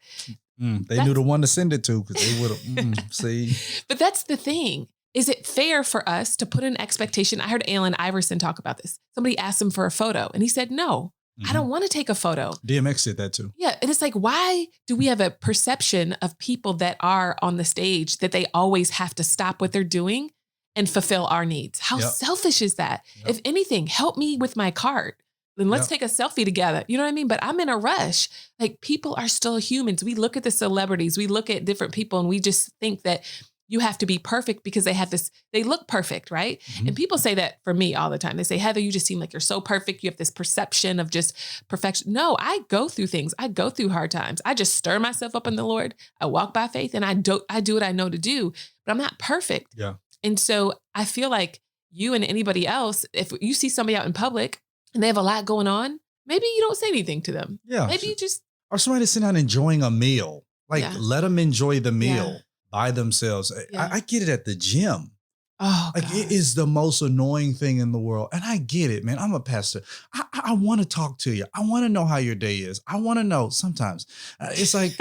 they knew the one to send it to, because they would have, see. But that's the thing. Is it fair for us to put an expectation? I heard Allen Iverson talk about this. Somebody asked him for a photo and he said, no, I don't want to take a photo. DMX did that too. Yeah. And it's like, why do we have a perception of people that are on the stage that they always have to stop what they're doing and fulfill our needs? How selfish is that? If anything, help me with my cart. Then let's take a selfie together. You know what I mean? But I'm in a rush. Like, people are still humans. We look at the celebrities, we look at different people, and we just think that you have to be perfect because they have this, they look perfect, right? And people say that for me all the time. They say, Heather, you just seem like you're so perfect. You have this perception of just perfection. No, I go through things. I go through hard times. I just stir myself up in the Lord. I walk by faith and I do what I know to do, but I'm not perfect. Yeah. And so I feel like you and anybody else, if you see somebody out in public and they have a lot going on, maybe you don't say anything to them. Yeah. Maybe you just. Or somebody sitting down enjoying a meal. Like, let them enjoy the meal by themselves. Yeah. I get it at the gym. Oh, like, God. it is the most annoying thing in the world. And I get it, man. I'm a pastor. I want to talk to you. I want to know how your day is. I want to know sometimes. It's like,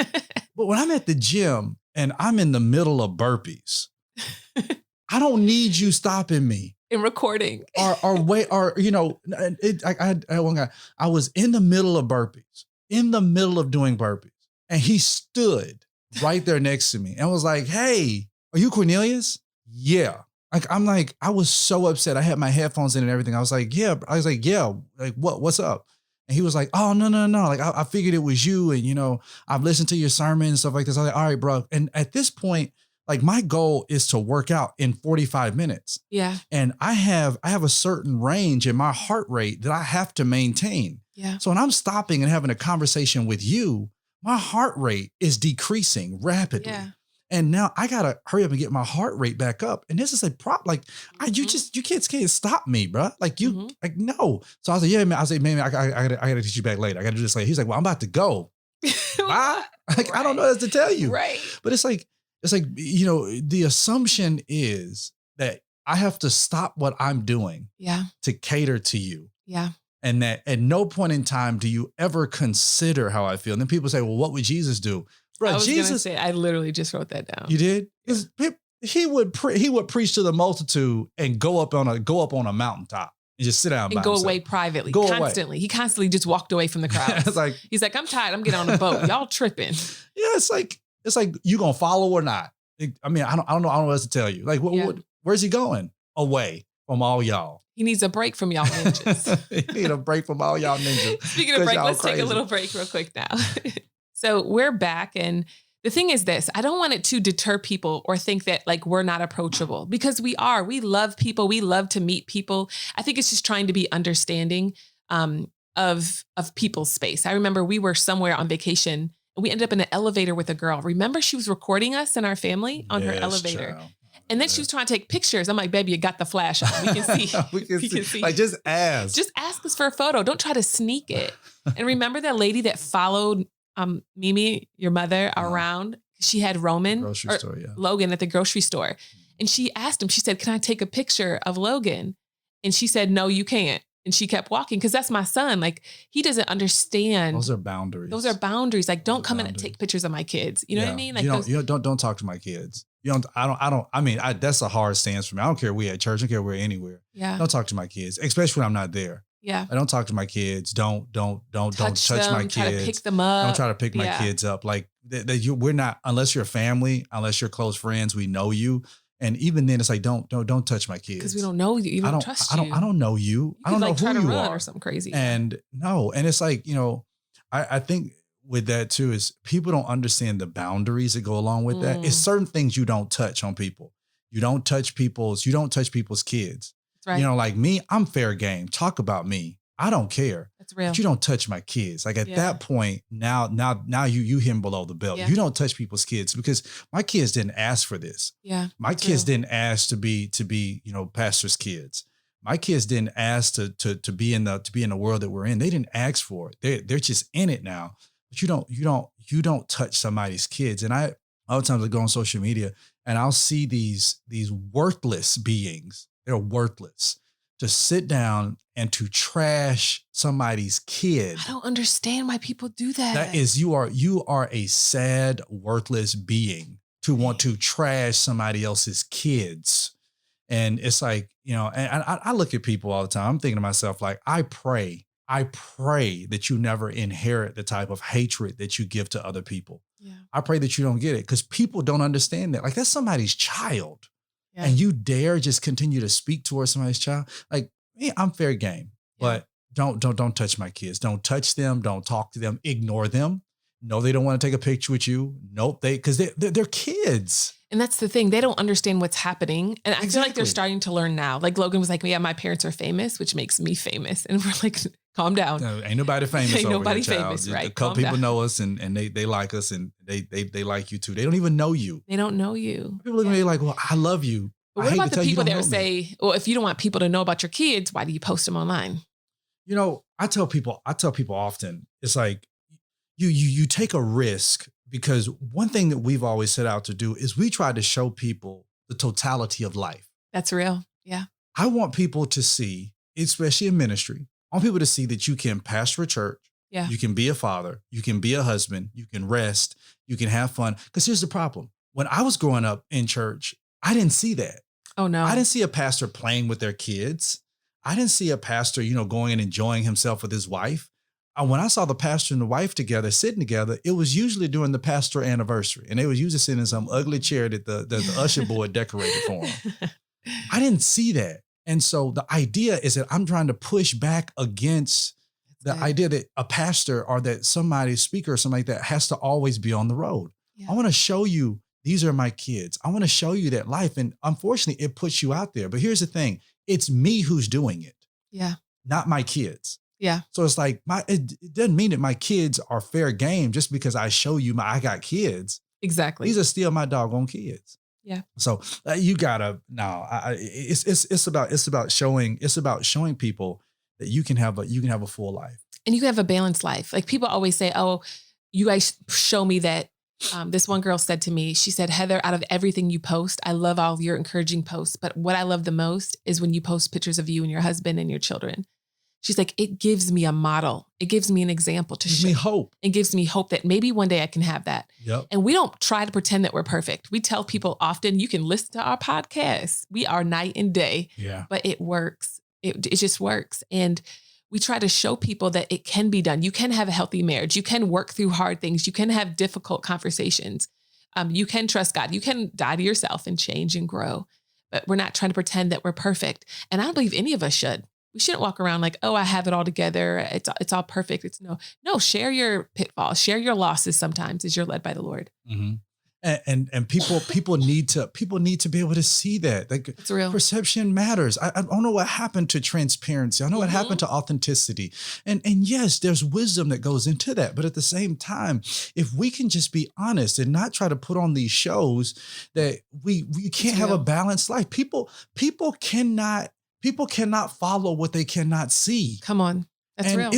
but when I'm at the gym and I'm in the middle of burpees, I don't need you stopping me. In recording. Or you know, I one guy, I was in the middle of burpees, in the middle of doing burpees, and he stood right there next to me and was like, hey, are you Cornelius? Yeah. I was so upset. I had my headphones in and everything. I was like, yeah. Like, what's up? And he was like, oh, no. Like, I figured it was you. And, you know, I've listened to your sermon and stuff like this. I was like, all right, bro. And at this point, like, my goal is to work out in 45 minutes. Yeah. And I have a certain range in my heart rate that I have to maintain. Yeah. So when I'm stopping and having a conversation with you, my heart rate is decreasing rapidly. Yeah. And now I gotta hurry up and get my heart rate back up. And this is a problem. Like, you can't stop me, bro. Like, you, like, no. So I was like, yeah, man. I was like, man, I gotta teach you back later. I gotta do this later. He's like, well, I'm about to go. Why? Like, I don't know what else to tell you. Right. But it's like, you know, the assumption is that I have to stop what I'm doing to cater to you. Yeah. And that at no point in time do you ever consider how I feel. And then people say, well, what would Jesus do? Bro, I was Jesus, gonna say, I literally just wrote that down. You did? Yeah. He would preach to the multitude and go up on a mountaintop and just sit down and go away privately. Constantly. He constantly just walked away from the crowd. He's like, I'm tired. I'm getting on a boat. Y'all tripping. Yeah, it's like you gonna follow or not. I mean, I don't know what else to tell you. Like, where's he going? Away from all y'all. He needs a break from y'all ninjas. He need a break from all y'all ninjas. Speaking of break, let's take a little break real quick now. So we're back. And the thing is this, I don't want it to deter people or think that like we're not approachable, because we are. We love people. We love to meet people. I think it's just trying to be understanding of people's space. I remember we were somewhere on vacation and we ended up in an elevator with a girl. Remember, she was recording us and our family on her elevator. Child. And then she was trying to take pictures. I'm like, baby, you got the flash on. We can see. we can see. Like, just ask. Just ask us for a photo. Don't try to sneak it. And remember that lady that followed Mimi, your mother, around? She had Logan at the grocery store. And she asked him, she said, can I take a picture of Logan? And she said, no, you can't. And she kept walking, because that's my son. Like, he doesn't understand. Those are boundaries. Like, don't come in and take pictures of my kids. You know what I mean? Like, don't talk to my kids. That's a hard stance for me. I don't care. We at church. I don't care. We're anywhere. Yeah. Don't talk to my kids, especially when I'm not there. Yeah. I don't talk to my kids. Don't touch my kids. Try to pick them up. Don't try to pick my kids up. Like, we're not, unless you're family, unless you're close friends, we know you. And even then, it's like, don't touch my kids, because we don't know you. We don't trust you. I don't know you. I don't know who you are, or something crazy. And it's like, you know, I think with that too is people don't understand the boundaries that go along with that. It's certain things you don't touch on people. You don't touch people's kids. That's right. You know, like me, I'm fair game. Talk about me. I don't care. That's real. But you don't touch my kids. Like, at that point, now you him below the belt. Yeah. You don't touch people's kids, because my kids didn't ask for this. Yeah. My kids didn't ask to be, you know, pastors' kids. My kids didn't ask to be in the world that we're in. They didn't ask for it. They're just in it now. But you don't touch somebody's kids. And a lot of times I go on social media and I'll see these worthless beings. They're worthless. to sit down and to trash somebody's kid. I don't understand why people do that. That is, you are a sad, worthless being to want to trash somebody else's kids. And it's like, you know, and I look at people all the time. I'm thinking to myself, like, I pray that you never inherit the type of hatred that you give to other people. Yeah. I pray that you don't get it, because people don't understand that. Like, that's somebody's child. Yeah. And you dare just continue to speak towards somebody's child. Like, yeah, I'm fair game, but don't touch my kids. Don't touch them. Don't talk to them. Ignore them. No, they don't want to take a picture with you. Nope. Because they're kids. And that's the thing. They don't understand what's happening. And I feel like they're Exactly. starting to learn now. Like Logan was like, yeah, my parents are famous, which makes me famous. And we're like, calm down. No, ain't nobody famous. Ain't over nobody here, child. famous, right? A couple Calm people down. know us, and they like us, and they like you too. They don't even know you. They don't know you. People look at me like, well, I love you. But I what hate about to the tell you people don't that know me. say, well, if you don't want people to know about your kids, why do you post them online? You know, I tell people often, it's like you take a risk, because one thing that we've always set out to do is we try to show people the totality of life. That's real. Yeah. I want people to see, especially in ministry, I want people to see that you can pastor a church. Yeah. You can be a father. You can be a husband. You can rest. You can have fun. Because here's the problem. When I was growing up in church, I didn't see that. Oh, no. I didn't see a pastor playing with their kids. I didn't see a pastor, going and enjoying himself with his wife. When I saw the pastor and the wife together, sitting together, it was usually during the pastor anniversary. And they was usually sitting in some ugly chair that the usher boy decorated for them. I didn't see that. And so the idea is that I'm trying to push back against the idea that a pastor or that somebody, speaker or something like that, has to always be on the road. Yeah. I want to show you, these are my kids. I want to show you that life. And unfortunately, it puts you out there. But here's the thing. It's me who's doing it. Yeah. Not my kids. Yeah. So it's like, it doesn't mean that my kids are fair game just because I show you I got kids. Exactly. These are still my doggone kids. Yeah. So you gotta, it's about showing people that you can have a full life. And you can have a balanced life. Like people always say, oh, you guys show me that. This one girl said to me, she said, Heather, out of everything you post, I love all of your encouraging posts. But what I love the most is when you post pictures of you and your husband and your children. She's like, it gives me a model. It gives me an example to show. Me hope. It gives me hope that maybe one day I can have that. Yep. And we don't try to pretend that we're perfect. We tell people often, you can listen to our podcast. We are night and day. Yeah. But it works. It just works. And we try to show people that it can be done. You can have a healthy marriage. You can work through hard things. You can have difficult conversations. You can trust God. You can die to yourself and change and grow. But we're not trying to pretend that we're perfect. And I don't believe any of us should. We shouldn't walk around like, oh, I have it all together. It's all perfect. It's no, share your pitfalls, share your losses sometimes as you're led by the Lord. Mm-hmm. And people need to be able to see that. Like, it's real. Perception matters. I don't know what happened to transparency. I know what happened to authenticity. And yes, there's wisdom that goes into that. But at the same time, if we can just be honest and not try to put on these shows that we can't have a balanced life. People cannot follow what they cannot see. Come on. That's real.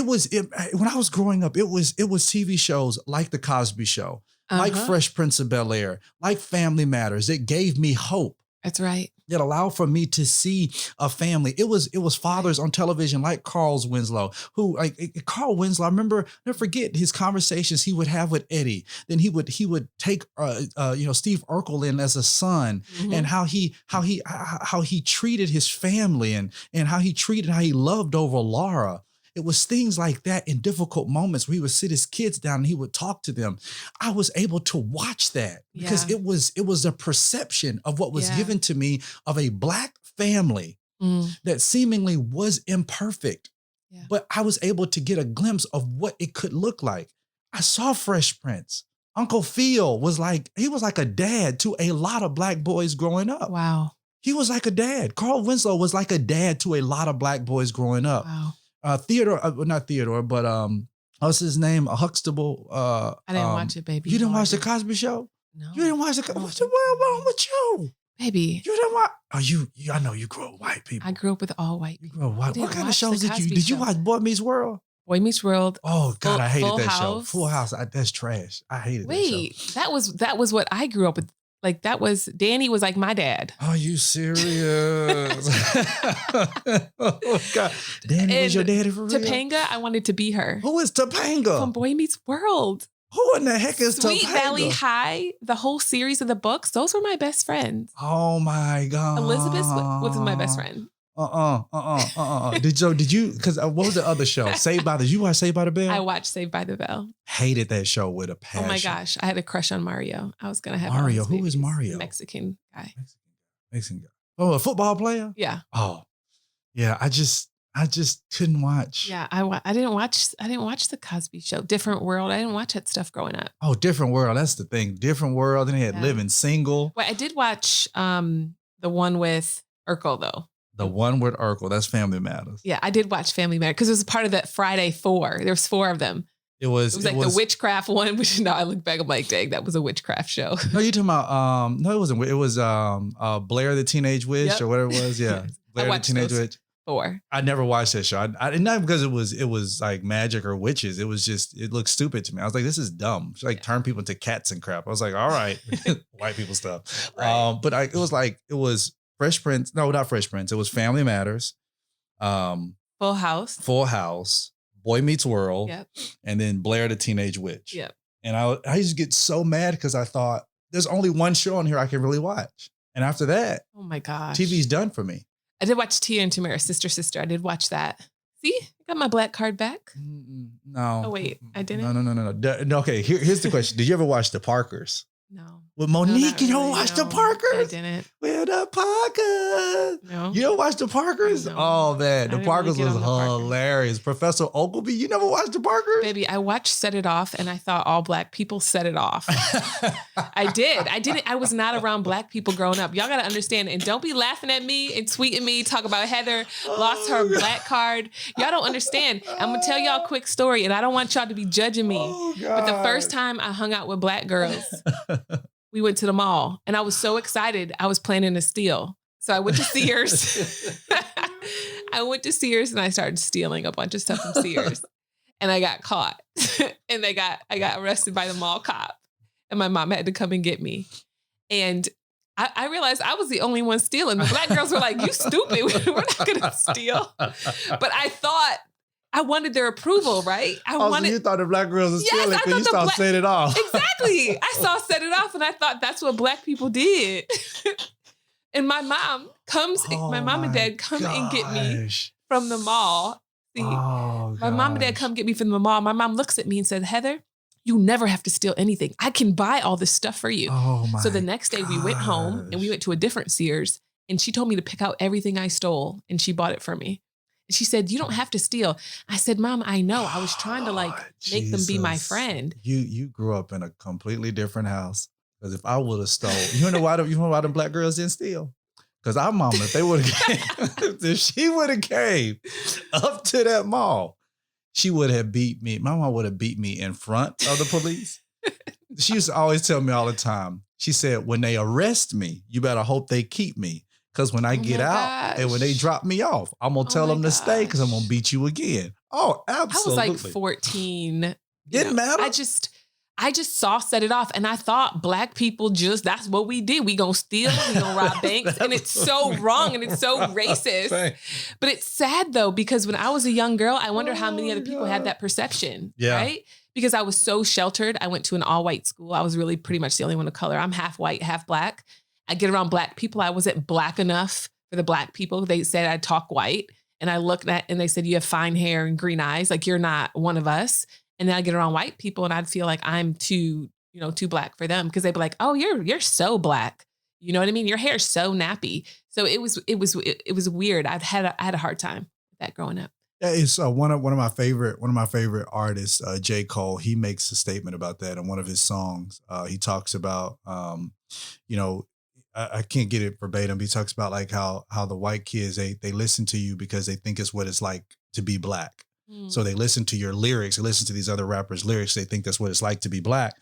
When I was growing up, it was TV shows like The Cosby Show, like Fresh Prince of Bel-Air, like Family Matters. It gave me hope. That's right. It allowed for me to see a family. It was fathers on television like Carl Winslow, who Carl Winslow, I remember, never forget his conversations he would have with Eddie. Then he would take Steve Urkel in as a son, and how he treated his family and how he loved over Laura. It was things like that in difficult moments where he would sit his kids down and he would talk to them. I was able to watch that because it was a perception of what was given to me of a Black family that seemingly was imperfect. Yeah. But I was able to get a glimpse of what it could look like. I saw Fresh Prince. Uncle Phil was like a dad to a lot of Black boys growing up. Wow. He was like a dad. Carl Winslow was like a dad to a lot of Black boys growing up. Wow. Not Theodore, but what's his name? Huxtable. I didn't watch it, baby. You didn't watch the Cosby Show? No. You didn't watch the What's the world wrong with you? Baby. You didn't watch. Oh, I know you grew up white people. I grew up with all white You people. grew up white. What kind of shows the did you? Cosby Did you Show. watch Boy Meets World? Boy Meets World. Oh God, I hated Full that show. House. Full House. That's trash. I hated that show. Wait, that was what I grew up with. Like Danny was like my dad. Are you serious? Oh God, Danny was your daddy for real? Topanga, I wanted to be her. Who is Topanga? From Boy Meets World. Who in the heck is Sweet Topanga? Valley High, the whole series of the books, those were my best friends. Oh my God. Elizabeth was my best friend. Did you, because what was the other show? Did you watch Saved by the Bell? I watched Saved by the Bell. Hated that show with a passion. Oh my gosh. I had a crush on Mario. I was going to have Mario. Who is Mario? Mexican guy. Mexican guy. Oh, a football player? Yeah. Oh, yeah. I just couldn't watch. Yeah. I didn't watch the Cosby Show. Different World. I didn't watch that stuff growing up. Oh, Different World. That's the thing. Different World. Then they had Living Single. Well, I did watch the one with Urkel though. The one with Urkel, that's Family Matters. Yeah, I did watch Family Matters because it was part of that Friday 4. There was 4 of them. It was the witchcraft one, which now I look back, I'm like, dang, that was a witchcraft show. No, you're talking about no, it wasn't. It was Blair the Teenage Witch or whatever it was. Yeah, Blair the Teenage Witch. 4. I never watched that show. I not because it was like magic or witches. It was just it looked stupid to me. I was like, this is dumb. She turn people into cats and crap. I was like, all right, white people stuff. Right. But it was Fresh Prince. No, not Fresh Prince. It was Family Matters. Full House. Boy Meets World. Yep. And then Blair the Teenage Witch. Yep. And I used to get so mad because I thought there's only one show on here I can really watch. And after that, oh my gosh, TV's done for me. I did watch Tia and Tamara, Sister. I did watch that. See, I got my black card back. No. Oh wait, I didn't. No. Okay, here's the question. Did you ever watch The Parkers? No. With Monique, you don't watch The Parkers? I didn't. We're The Parkers. No. You don't watch The Parkers? No. Oh, man. The Parkers was hilarious. Professor Ogilvy, you never watched The Parkers? Baby, I watched Set It Off and I thought all black people set it off. I did. I was not around black people growing up. Y'all got to understand. And don't be laughing at me and tweeting me, talk about Heather lost her black card. Y'all don't understand. I'm going to tell y'all a quick story and I don't want y'all to be judging me. Oh, but the first time I hung out with black girls, we went to the mall and I was so excited. I was planning to steal. So I went to Sears. I went to Sears and I started stealing a bunch of stuff from Sears and I got caught and I got arrested by the mall cop and my mom had to come and get me. And I realized I was the only one stealing. The black girls were like, you stupid. We're not going to steal. But I thought, I wanted their approval, right? So you thought the black girls were stealing because you saw Set It Off. Exactly. I saw Set It Off and I thought that's what black people did. And my mom and dad come and get me from the mall. See, my mom and dad come get me from the mall. My mom looks at me and said, Heather, you never have to steal anything. I can buy all this stuff for you. So the next day we went home and we went to a different Sears and she told me to pick out everything I stole and she bought it for me. She said, you don't have to steal. I said, Mom, I know. I was trying to make them be my friend. You grew up in a completely different house. Because if I would have stole, you know why the black girls didn't steal? Because our mama, if she would have came up to that mall, she would have beat me. My mom would have beat me in front of the police. She used to always tell me all the time. She said, when they arrest me, you better hope they keep me. Because when I get out and when they drop me off, I'm going to tell them to stay because I'm going to beat you again. Oh, absolutely. I was like 14. Didn't matter. I just saw Set It Off and I thought black people that's what we did. We gonna steal, we gonna rob banks. And it's so wrong and it's so racist. But it's sad though, because when I was a young girl, I wonder how many other people had that perception, right? Because I was so sheltered. I went to an all white school. I was really pretty much the only one of color. I'm half white, half black. I get around black people. I wasn't black enough for the black people. They said I talk white and I looked at and they said, you have fine hair and green eyes. Like you're not one of us. And then I get around white people and I'd feel like I'm too black for them. Cause they'd be like, oh, you're so black. You know what I mean? Your hair's so nappy. So it was weird. I had a hard time with that growing up. Yeah, it's one of my favorite artists, J. Cole. He makes a statement about that in one of his songs. He talks about, I can't get it verbatim. He talks about like how the white kids, they listen to you because they think it's what it's like to be black. So they listen to your lyrics, they listen to these other rappers' lyrics. They think that's what it's like to be black.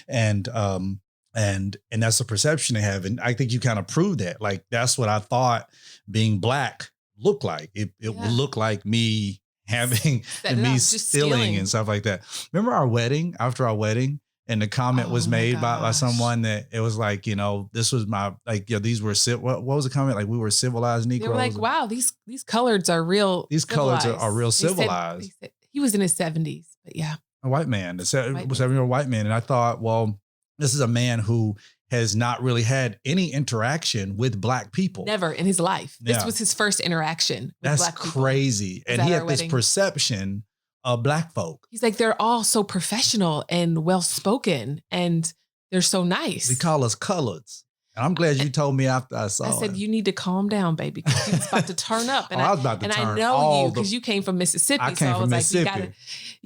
And that's the perception they have. And I think you kind of proved that. Like, that's what I thought being black looked like. It would look like me having and me stealing and stuff like that. Remember our wedding? After our wedding, And the comment was Oh my made by gosh. someone that it was like, this was my, like, these were, what was the comment? Like, we were civilized Negroes. They were like, wow, these coloreds are real. These coloreds are real civilized. They said he was in his 70s, but yeah. A white man, White 7-year-old white man. And I thought, well, this is a man who has not really had any interaction with Black people. Never in his life. This Yeah. was his first interaction with That's Black people. crazy. And at he our had this wedding. perception of Black folk. He's like, they're all so professional and well-spoken and they're so nice. We call us coloreds. And I'm glad you told me after I saw I said, it. you need to calm down, baby, because he was about to turn up. And I was about to turn I know all you because you came from Mississippi. I came so I from was Mississippi.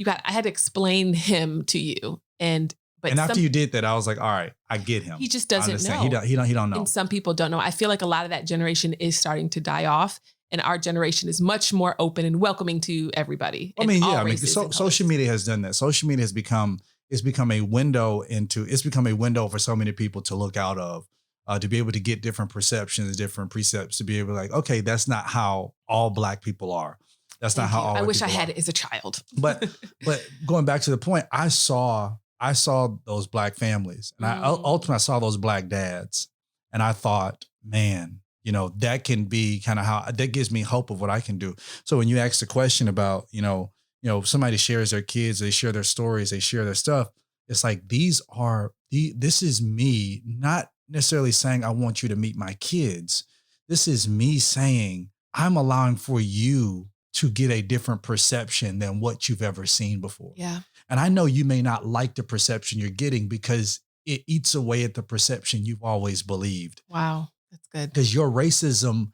like, I had to explain him to you. But after you did that, I was like, all right, I get him. he just I doesn't understand. know. He don't know. And some people don't know. I feel like a lot of that generation is starting to die off. And our generation is much more open and welcoming to everybody. I mean, yeah, social media has done that. Social media has become a window for so many people to look out of, to be able to get different perceptions, different precepts, to be able to like, okay, that's not how all Black people are. That's not how all I white wish I people had are. it as a child. But going back to the point, I saw those Black families, and I ultimately saw those Black dads, and I thought, man, that can be kind of how that gives me hope of what I can do. So when you ask the question about, somebody shares their kids, they share their stories, they share their stuff. It's like, this is me not necessarily saying I want you to meet my kids. This is me saying I'm allowing for you to get a different perception than what you've ever seen before. Yeah. And I know you may not like the perception you're getting because it eats away at the perception you've always believed. Wow. That's good. Because your racism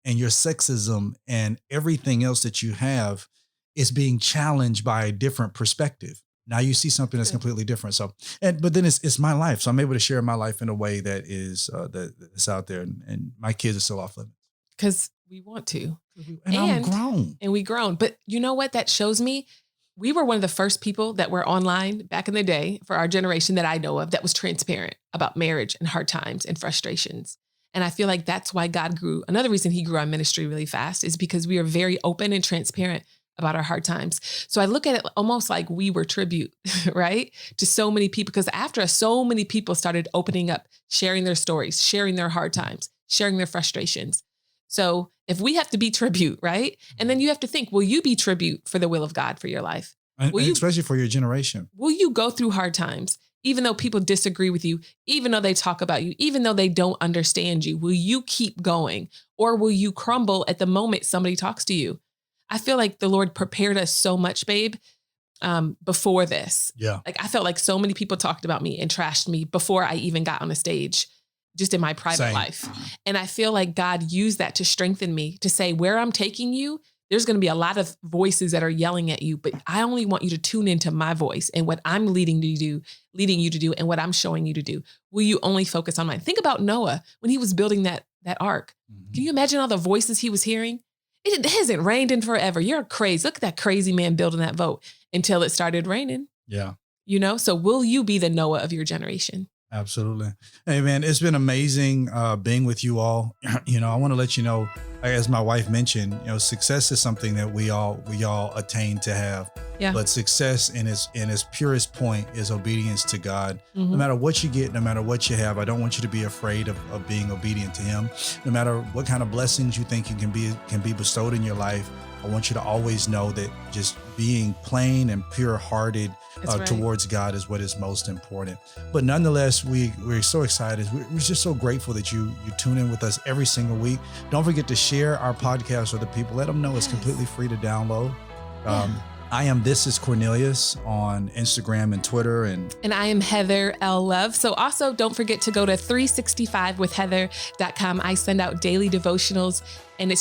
and your sexism and everything else that you have is being challenged by a different perspective. Now you see something that's completely different. So, but then it's my life. So I'm able to share my life in a way that is, that's out there, and my kids are still off limits. Because we want to. And I'm grown. And we grown. But you know what that shows me? We were one of the first people that were online back in the day for our generation that I know of that was transparent about marriage and hard times and frustrations. And I feel like that's why God grew. Another reason he grew our ministry really fast is because we are very open and transparent about our hard times. So I look at it almost like we were tribute, right? To so many people, because after so many people started opening up, sharing their stories, sharing their hard times, sharing their frustrations. So if we have to be tribute, right? And then you have to think, will you be tribute for the will of God for your life? And especially for your generation. Will you go through hard times, even though people disagree with you, even though they talk about you, even though they don't understand you? Will you keep going, or will you crumble at the moment somebody talks to you? I feel like the Lord prepared us so much, babe, before this. Yeah. Like I felt like so many people talked about me and trashed me before I even got on a stage, just in my private life. And I feel like God used that to strengthen me, to say, where I'm taking you, there's going to be a lot of voices that are yelling at you, but I only want you to tune into my voice and what I'm leading you to do and what I'm showing you to do. Will you only focus on mine? Think about Noah when he was building that ark. Mm-hmm. Can you imagine all the voices he was hearing? It hasn't rained in forever. You're crazy. Look at that crazy man building that boat until it started raining. Yeah. So will you be the Noah of your generation? Absolutely. Hey, man, it's been amazing being with you all. I want to let you know, as my wife mentioned, success is something that we all attain to have. Yeah. But success in its purest point is obedience to God. Mm-hmm. No matter what you get, no matter what you have, I don't want you to be afraid of being obedient to Him. No matter what kind of blessings you think can be bestowed in your life, I want you to always know that just being plain and pure-hearted towards God is what is most important. But nonetheless, we're so excited. We're just so grateful that you tune in with us every single week. Don't forget to share our podcast with the people. Let them know it's completely free to download. This is Cornelius on Instagram and Twitter. And I am Heather L. Love. So also don't forget to go to 365withheather.com. I send out daily devotionals, and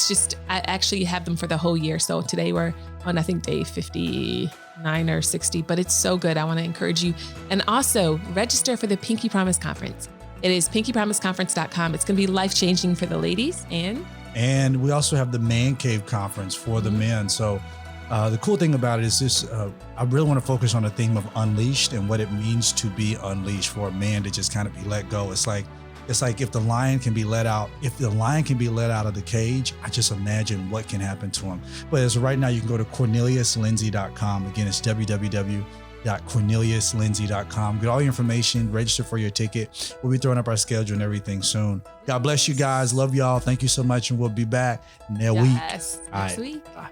I actually have them for the whole year. So today we're on, I think, day 59 or 60, but it's so good. I want to encourage you. And also register for the Pinky Promise Conference. It is pinkypromiseconference.com. It's going to be life-changing for the ladies. And we also have the Man Cave Conference for the men. So the cool thing about it is this, I really want to focus on the theme of unleashed and what it means to be unleashed, for a man to just kind of be let go. It's like if the lion can be let out, of the cage, I just imagine what can happen to him. But as of right now, you can go to CorneliusLindsey.com. Again, it's www.corneliuslindsey.com. Get all your information, register for your ticket. We'll be throwing up our schedule and everything soon. God bless you guys. Love y'all. Thank you so much. And we'll be back next week. Next week. Bye.